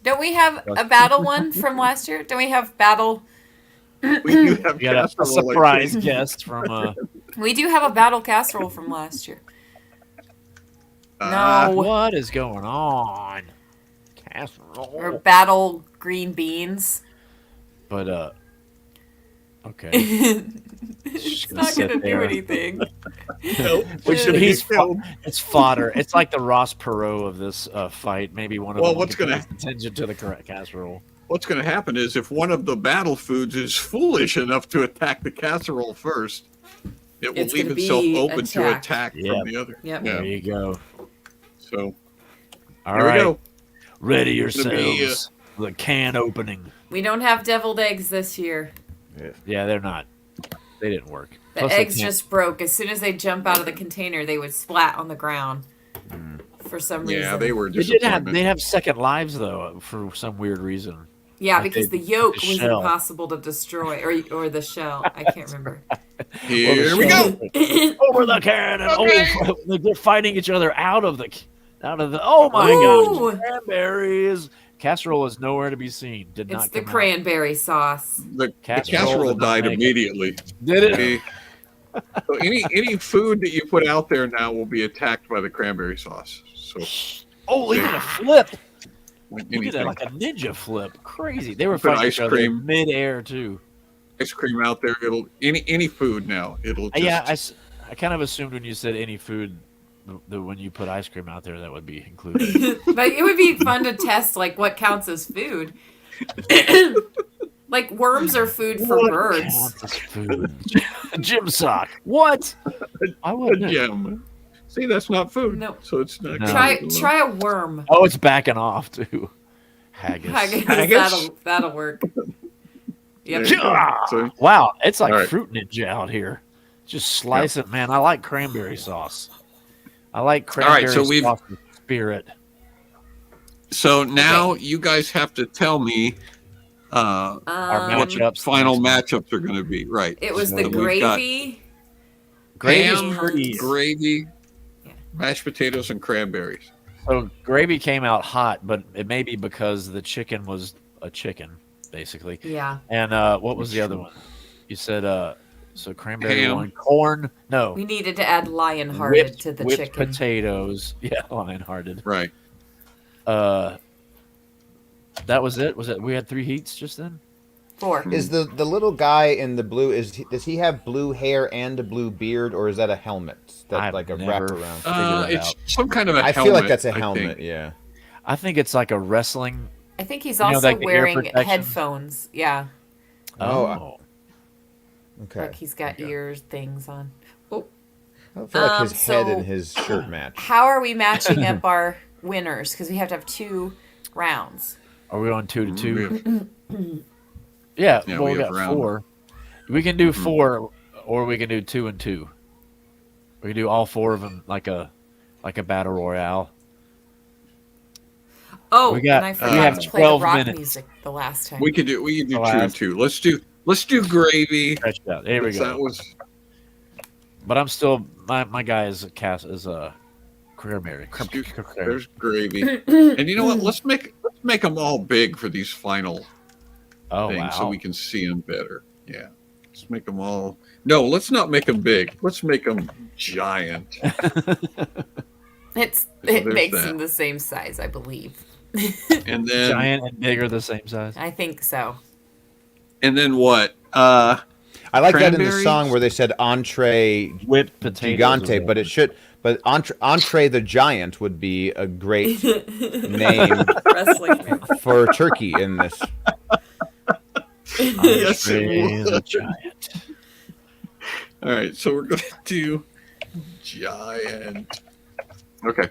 Don't we have a battle one from last year? Don't we have battle? we do have We got a casserole, I surprise think. guest from. We do have a battle casserole from last year. Uh, No. What is going on? Casserole. Or battle green beans. But okay. It's gonna not sit going to do there. anything. It's fodder. It's like the Ross Perot of this fight. Maybe one of Well, them. what's gonna- attention to the casserole? What's going to happen is if one of the battle foods is foolish enough to attack the casserole first, it will It's leave gonna itself be open to attacked. attack Yep. from the other. Yep. Yeah. There you go. So All here right, we go. ready It's gonna be, yourselves. The can opening. We don't have deviled eggs this year. Yeah, they're not. They didn't work. The Plus they eggs can't- just broke. As soon as they jump out of the container, they would splat on the ground. For some reason. Yeah, they were They did have. disappointment. They have second lives though for some weird reason. Yeah, like because they- the yolk the was shell. impossible to destroy, or the shell. I can't remember. Here we go. Over the can and Okay. they're fighting each other out of the. Oh my Ooh. gosh! Cranberries. Casserole is nowhere to be seen. Did It's not the come out. cranberry sauce. The Casserole casserole did not died make it. immediately. Did it? Okay. So any food that you put out there now will be attacked by the cranberry sauce. So Oh, look at a flip! like Look at that, anything, like a ninja flip. Crazy. They were Put fighting ice each other cream. mid-air too. ice cream out there, it'll any food now. It'll just, Yeah, I kind of assumed when you said any food, that when you put ice cream out there, that would be included. But it would be fun to test, like, what counts as food. Like, worms are food for What birds. counts as food? A gym sock. What? I a wouldn't. gem. See, that's not food. No. So it's not. No. Try a worm. Oh, it's backing off too. Haggis. Haggis. That'll work. Yep. Yeah. So, Wow, it's like All right. fruit ninja out here. Just slice it, man. I like cranberry sauce. I like right, cranberry so we've- sauce with spirit. so now you guys have to tell me Our what the matchups. final matchups are going to be. Right. It was So the we've got gravy. Gravy's ham, pretty. gravy, Yeah. mashed potatoes, and cranberries. So gravy came out hot, but it may be because the chicken was a chicken, basically. Yeah. And what was the other one? You said so cranberry Ham. one, corn. No, We needed to add lion-hearted whipped, to the whipped chicken. potatoes. Yeah, lion-hearted. Right. That was it. Was it? We had 3 heats just then. 4. Is the little guy in the blue? Does he have blue hair and a blue beard, or is that a helmet? That's I've like a never- wraparound. Figure that It's out. some kind of a I helmet. feel like that's a I helmet. think. Yeah. I think it's like a wrestling. I think he's You know, also like the ear wearing protection? headphones. Yeah. Oh, Okay. Like he's got ear things on. Oh. I don't feel like his head so- and his shirt match. How are we matching up our winners? Because we have to have 2 rounds. are we on 2 to 2? We Yeah, Yeah, well, we we have got round. 4. We can do 4, or we can do 2 and 2. We can do all 4 of them like a battle royale. Oh, We got- and I we forgot have to play the 12 rock minutes. music the last time. We could do 2 Alright. and 2. Let's do gravy. Stretch it out. There we That go. was But I'm still my guy is a cranberry. there's gravy. And you know what? Let's make them all big for these final Oh things wow! so we can see them better. Yeah. Let's make them all. No, let's not make them big. Let's make them giant. It there's makes that. them the same size, I believe. And then Giant and bigger, the same size. I think so. and then what? I like that in the Cranberries? song where they said entree Whipped potatoes. gigante, but it should. But entree the giant would be a great name Wrestling. for turkey in this. Yes, it Entree would. the giant. All right, so we're going to do giant. Okay.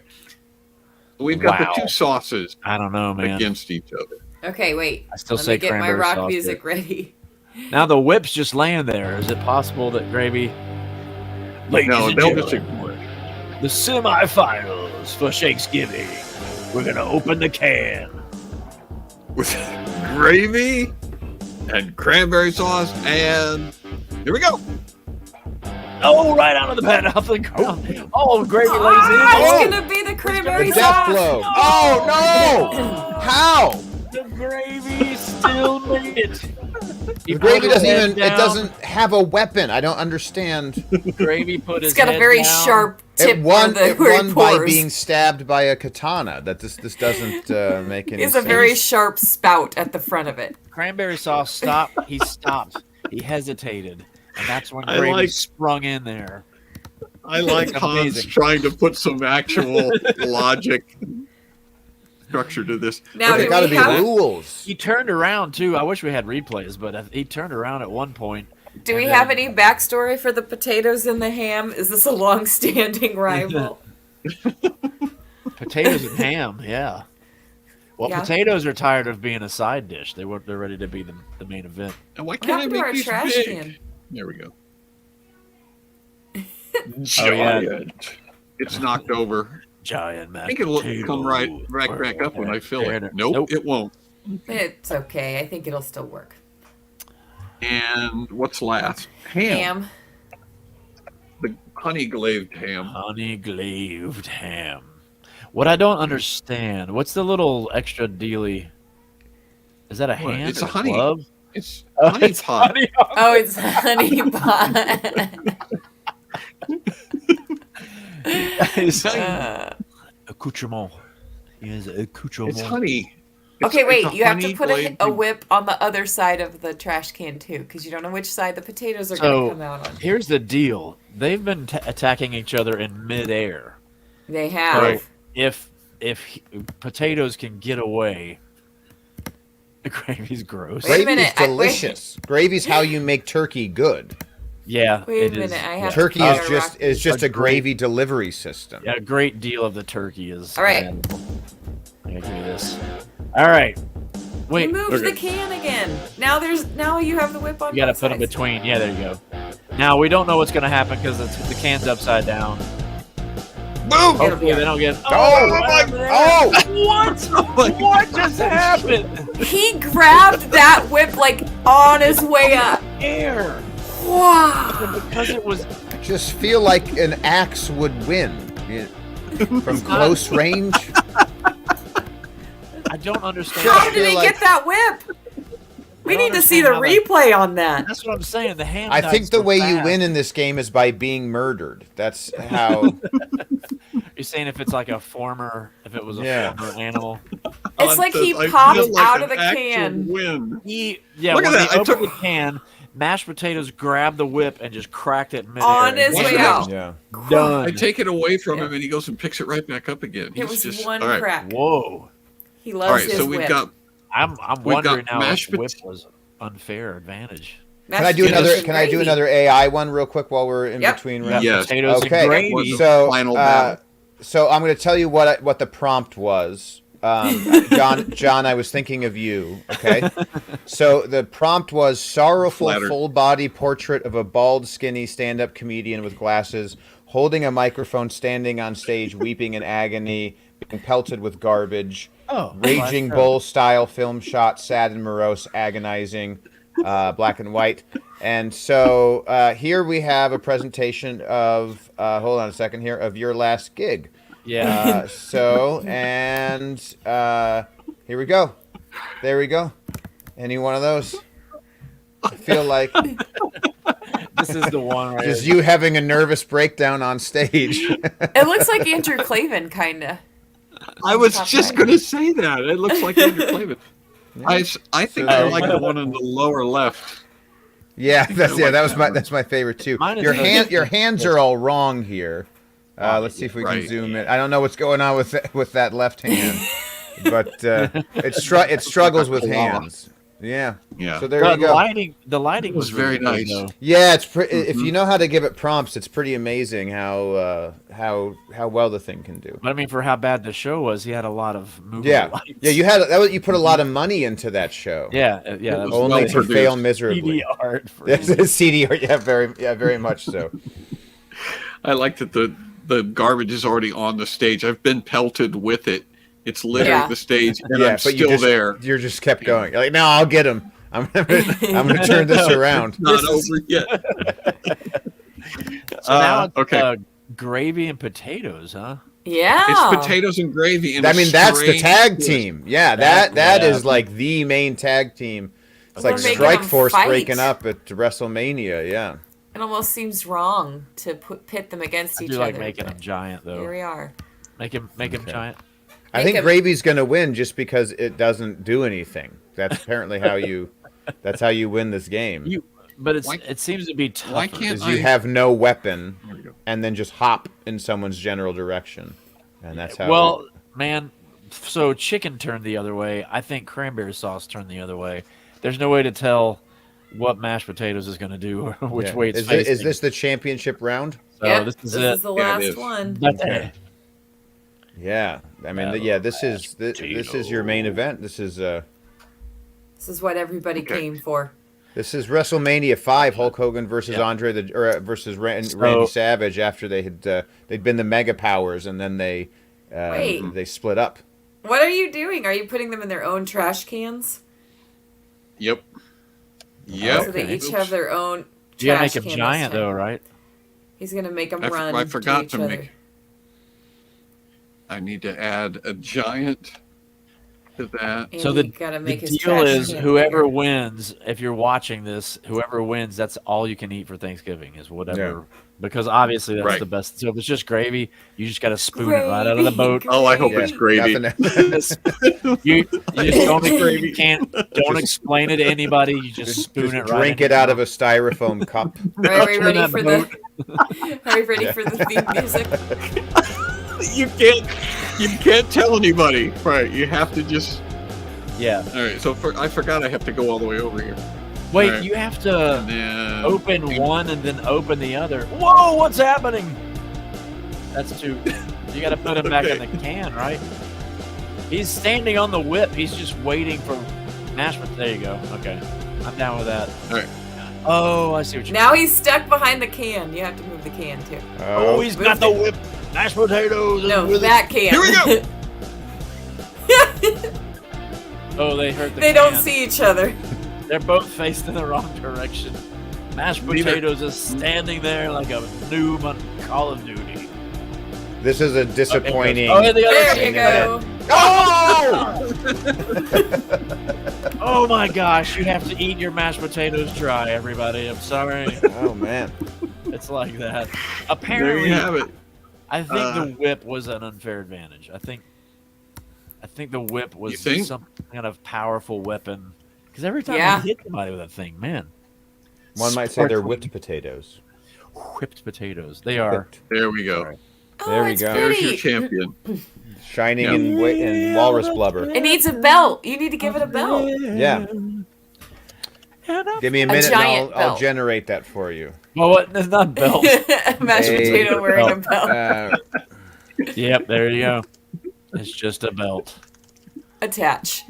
We've got Wow. the 2 sauces I don't know, man. against each other. Okay, wait. I still Let say me get my cranberry rock sauce music ready. Now the whip's just laying there. Is it possible that gravy? Ladies No, and they'll gentlemen, just ignore it. the semifinals for Shanksgiving. We're gonna open the can. with gravy and cranberry sauce, and here we go. Oh, right out of the pan, off the ground. Oh, gravy lays in. Oh, Oh, it's gonna be the cranberry The death sauce. blow. Oh no! How? the gravy still made it. He The gravy put his doesn't head even. It down. doesn't have a weapon. I don't understand. Gravy put his It's got a head very down. sharp tip It won. where It where won it by pours. being stabbed by a katana. That this doesn't make any It's sense. a very sharp spout at the front of it. Cranberry sauce stopped. He stopped. He hesitated. And that's when I gravy like- sprung in there. I like It's Hans amazing. trying to put some actual logic structure to this. Now, There do gotta we be have rules. He turned around too. I wish we had replays, but he turned around at one point. do we and have then- any backstory for the potatoes and the ham? Is this a long-standing rival? Potatoes and ham? Yeah. Well, Yeah. potatoes are tired of being a side dish. They're ready to be the main event. And why What can't I happened to make our these trash big? can? There we go. Oh, yeah. Giant. It's knocked over. Giant mashed I think it'll potato. come right back up when I fill it. Nope, Nope. it won't. It's okay. I think it'll still work. And what's last? Ham. Ham. The honey glazed ham. Honey glazed ham. What I don't understand, what's the little extra dealy? Is that a What? hand? It's or a honey. glove? It's Oh, honey it's pot. honey. Oh, it's honey pot. It's Uh, accoutrement. He has accoutrement. It's honey. okay, It's wait. a You have to honey put glazed- a whip on the other side of the trash can too, because you don't know which side the potatoes are So- going to come out on. Here's the deal. They've been attacking each other in midair. They have. So if potatoes can get away, the gravy's gross. Wait a Gravy's minute, delicious. Gravy's how you make turkey good. Yeah, Wait a it minute, is. I have Turkey to is fire just rock- is just A a gravy delivery system. Yeah, a great deal of the turkey is. All right. available. I'm gonna give you this. All right. Wait, You moved the can again. Now you have the whip on. you got to both put them sides. between. Yeah, there you go. Now we don't know what's gonna happen because the can's upside down. Boom! It'll be Hopefully they all don't get. Oh, right my- over there. oh! What? What just happened? He grabbed that whip like on his way up. Air. Wow. Because it was. I just feel like an axe would win from close range. I don't understand. How did feel he like- get that whip? We I don't need to see the understand how replay on that. That's what I'm saying. The hand. I died think the so way you fast. win in this game is by being murdered. That's how. You're saying if it's like if it was a Yeah. former animal. It's like he I popped feel like out an of the actual can. Win. Yeah, Look at when that, he I opened took- the can, mashed potatoes grabbed the whip and just cracked it midair. On his way way out. Yeah. Done. I take it away from him, and he goes and picks it right back up again. It He's was just, one all right. crack. Whoa. He All loves right, his so we've whip. got I'm We've wondering got now mashed if whip pot- was unfair advantage. Can I do Mashed another? potatoes Can and I do gravy. another AI one real quick while we're in Yep. between Yeah, rounds? Yes. potatoes Okay, and gravy. So, Final battle. so I'm going to tell you what the prompt was. John, I was thinking of you. Okay, so the prompt was sorrowful Flattered. full body portrait of a bald, skinny stand-up comedian with glasses, holding a microphone, standing on stage, weeping in agony, being pelted with garbage. Oh, Raging Bull style film shot, sad and morose, agonizing, black and white. And so here we have a presentation of, hold on a second here, of your last gig. Yeah. Here we go. There we go. Any one of those? I feel like This is the one right just here. you having a nervous breakdown on stage. It looks like Andrew Clavin, kind of. I was Top just right. going to say that. It looks like Andrew Clavin. I think I like the one in the lower left. Yeah, that's my favorite too. Mine is Your hands are all wrong here. Let's see if we can Right. zoom in. I don't know what's going on with that left hand, but it struggles with hands. Yeah. Yeah. So there you The go. lighting was really very good, nice. though. Yeah, it's if you know how to give it prompts, it's pretty amazing how well the thing can do. But I mean, for how bad the show was, he had a lot of movable Yeah, lights. yeah. You put a lot of money into that show. Yeah. That was was Only well to produced. fail miserably. CD art. For That's CD art. Yeah, very much so. I like that the garbage is already on the stage. I've been pelted with it, It's littering Yeah. the stage, and Yeah, I'm but still there. You just kept going. You're like, no, I'll get him. I'm gonna turn this around. Not over yet. So now it's okay. Gravy and potatoes, huh? Yeah. It's potatoes and gravy. And I mean, that's the strange tag twist. team. Yeah, That- that yeah. is like the main tag team. It's They're like making Strike them Force fight. breaking up at WrestleMania. Yeah. It almost seems wrong to pit them against I each do other. like making but them giant Here though. we are. Make him giant. I Make think him- Gravy's going to win just because it doesn't do anything. That's apparently how you win this game. But Why- it seems to be tougher. why can't Is you I- have no weapon There we go. and then just hop in someone's general direction. And that's how Well, man, so chicken turned the other way. I think cranberry sauce turned the other way. There's no way to tell what mashed potatoes is going to do or which Yeah. way it's is facing. this, is this the championship round? So Yep, this is this it. is the Yeah, it last is. one. That's Okay. it. Yeah. I mean, this is your main event. This is This is what everybody Okay. came for. This is WrestleMania 5, Hulk Hogan versus versus Randy Savage after they'd been the Mega Powers and then they Wait. split up. What are you doing? Are you putting them in their own trash cans? Yep. So Yep. they each Oops. have their own You gotta trash make him can giant this time. though, right? He's gonna make them I run. forgot each to other. make. I need to add a giant to that. And So you the, gotta the make his deal trash is can whoever bigger. wins, if you're watching this, whoever wins, that's all you can eat for Thanksgiving is whatever. Yeah. Because obviously that's Right. the best. So if it's just gravy, you just got to spoon it right out of the boat. Oh, I hope Yeah, it's gravy. nothing- You just don't explain it to anybody. You just spoon just it right. drink in it your out of a mouth. styrofoam cup. Are we ready that for boat. the? Are we ready for the theme music? You can't tell anybody. Right. You have to just. Yeah. All right. So I forgot I have to go all the way over here. Wait, Right. you have to And then open one and then open the other. Whoa, what's happening? That's too. You got to put him back in the can, right? He's standing on the whip. He's just waiting for mashed potatoes. There you go. Okay, I'm down with that. All right. Oh, I see what you. Now he's stuck behind the can. You have to move the can too. Oh, he's got the whip. Mashed potatoes. No, with it. that can. Here we go. Oh, they hurt the They can. don't see each other. They're both faced in the wrong direction. Mashed potatoes is standing there like a noob on Call of Duty. This is a disappointing. Oh, and the other There you can. go. Oh! Oh my gosh, you have to eat your mashed potatoes dry, everybody. I'm sorry. Oh man. It's like that. There Apparently, you have it. I think the whip was an unfair advantage. I think the whip You was think? some kind of powerful weapon. Because every time Yeah. you hit somebody with that thing, man. One might say they're Sparkling whipped potatoes. whipped potatoes. They are. There we go. Oh, There we it's go. There's your pretty. champion. Shining Yeah. in walrus blubber. It needs a belt. You need to give it a belt. Yeah. Give me a minute and giant I'll belt. generate that for you. Well, what? It's not belt. Mashed Hey. potato wearing a belt. Yep, there you go. It's just a belt. Attach.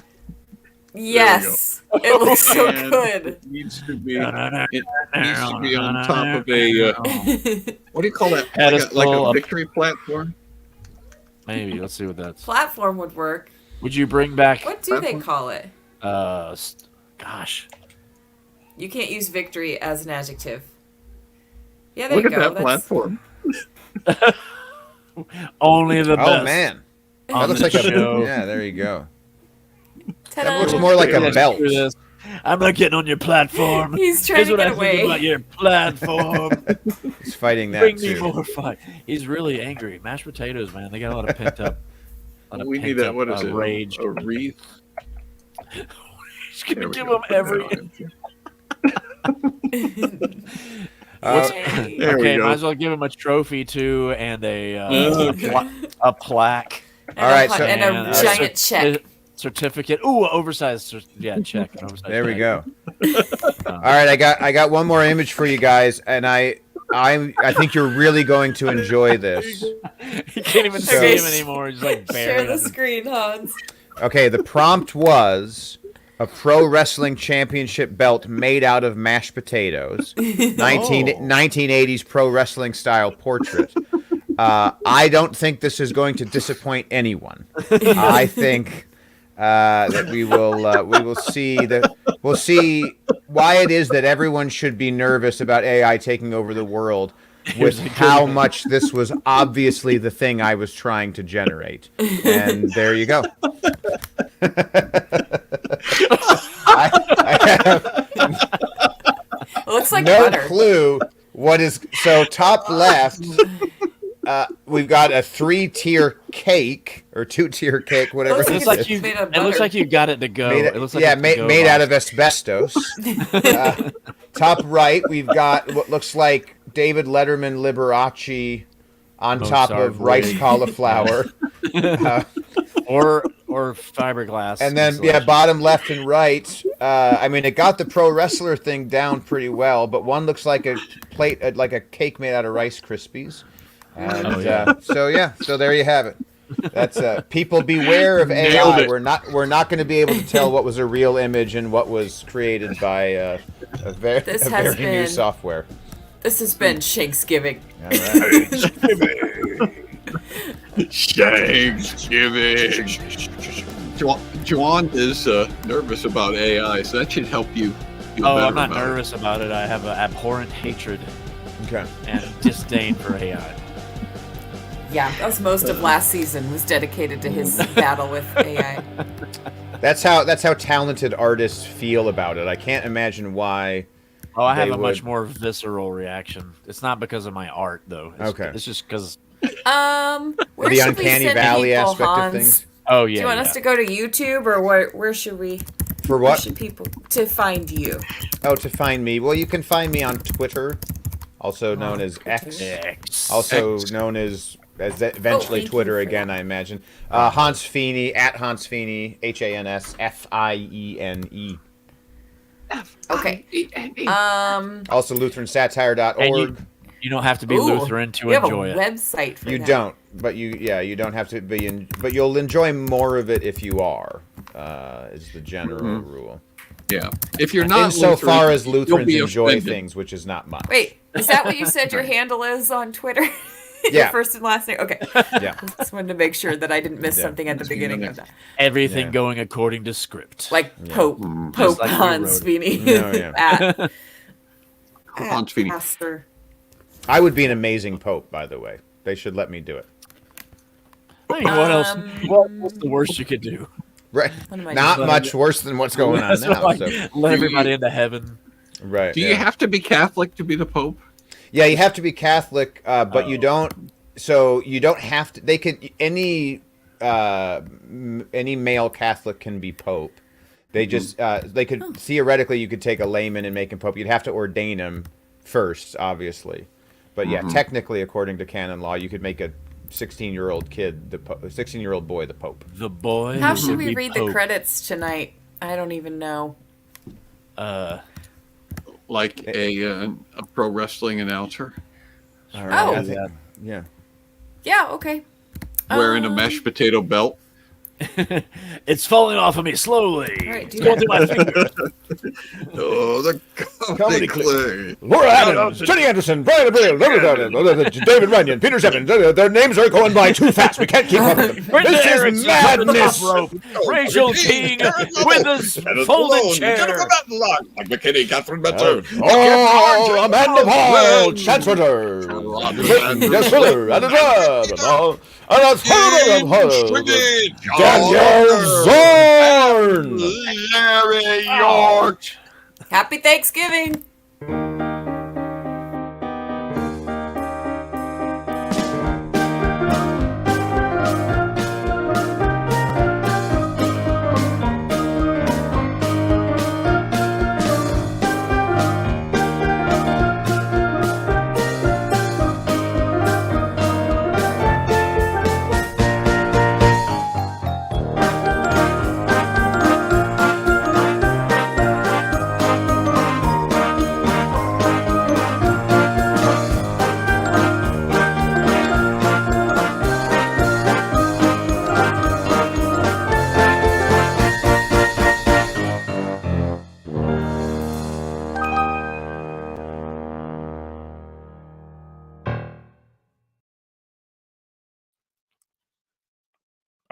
Yes. It looks so And good. It needs to be. It needs to be on top of a. What do you call that? Pedestal Like a of- victory platform. Maybe. Let's see what that's. Platform would work. Would you bring back? What do they call it? Gosh. You can't use victory as an adjective. Yeah, there Look you at go. that That's- platform. Only the best. Oh man. That on looks the like a show. yeah, there you go. Ta-da. That looks more like a Let's belt. do this. I'm not getting on your platform. He's trying Here's to what I get think away. about your platform. He's fighting that Bring me too. more fight. He's really angry. Mashed potatoes, man. They got a lot of pent up. We need that. What is it? Rage. A wreath. He's gonna There we give go. him every. Yay. There we Okay, go. might as well give him a trophy too, and a Okay. a plaque. And All right, a, so- and a and giant check. certificate. Ooh, oversized. Check. An oversized There we check. go. All right, I got one more image for you guys, and I think you're really going to enjoy this. He can't even So- see him anymore. He's like Share buried. the screen, Hans. Okay, the prompt was a pro wrestling championship belt made out of mashed potatoes. 1980s pro wrestling style portrait. I don't think this is going to disappoint anyone. I think that we'll see why it is that everyone should be nervous about AI taking over the world, with how much this was obviously the thing I was trying to generate. And there you go. I have Looks like no butter. clue what is. So top left, we've got a 3-tier cake or 2-tier cake, whatever. Looks It like looks like it's you. made of It looks butter. like you got it to go. Made, It looks like yeah, it's made, to-go made out box. of asbestos. Top right, we've got what looks like David Letterman Liberace on top Mozart of rice wig. cauliflower. or fiberglass. And then, insulation. bottom left and right. I mean, it got the pro wrestler thing down pretty well, but one looks like a plate, like a cake made out of Rice Krispies. And so there you have it. That's people beware of Nailed AI. it. We're not going to be able to tell what was a real image and what was created by a very This has new been- software. This has been Shanksgiving. All right. Shanksgiving. Juan is nervous about AI, so that should help you feel Oh, better I'm not about nervous about it. I have an abhorrent hatred Okay. and disdain for AI. Yeah, that was most of last season was dedicated to his battle with AI. That's how talented artists feel about it. I can't imagine why. Oh, I have They a much would- more visceral reaction. It's not because of my art, though. Okay. It's just because. Where The should uncanny we send valley people, aspect of Hans? things. Oh yeah. Do you want yeah. us to go to YouTube or where should we? For Where what? should people to find you? Oh, to find me. Well, you can find me on Twitter, also known as X, X. also known as eventually thank you Twitter for again, I imagine. Hans Fiene, at Hans Fiene, HANSFIENE. Okay. Also LutheranSatire.org. You don't have to be Ooh, Lutheran to you have enjoy a it. website for You that. don't, but you don't have to be in, but you'll enjoy more of it if you are. Is the general rule. Yeah. If you're not Insofar Lutheran, as you'll Lutherans be enjoy offended. things, which is not much. Wait, is that what you said your handle is on Twitter? Your Yeah. first and last name? Okay. Yeah. Just wanted to make sure that I didn't miss Yeah. something at the beginning of that. Everything Yeah. going according to script. Like Pope Just like you Hans wrote Fiene No, yeah. at Hans Fiene. Pastor. I would be an amazing pope, by the way. They should let me do it. I mean, what else? What's the worst you could do? Right. What am I Not doing? much worse than what's going on That's now. like, So, let everybody into heaven. right. Do you yeah. have to be Catholic to be the Pope? Yeah, you have to be Catholic, but you don't. So you don't have to. They could any male Catholic can be pope. They just they could theoretically you could take a layman and make him pope. You'd have to ordain him first, obviously. But yeah, technically, according to canon law, you could make a 16-year-old kid the 16-year-old boy the pope. The boy. How who should would we be read the Pope. credits tonight? I don't even know. Like a pro wrestling announcer All right, Oh. I got- Yeah. Yeah, okay. wearing a mashed potato belt? It's falling off of me slowly. All right, do It's going that. through my fingers. Oh, the comedy clip. Laura Adams, Jenny Anderson, Brian Abreu, David Runyon, Peter Simmons. Their names are going by too fast. We can't keep up with them. Brenda This is Erickson with the madness. top rope. Rachel King with the folded chair. Like McKinney, Catherine Benson. Oh, Amanda Paul, Chancellor. Yes, Fuller, and Daniel Zorn. Larry York. Happy Thanksgiving!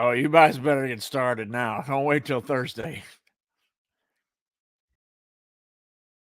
Oh, you guys better get started now. Don't wait till Thursday.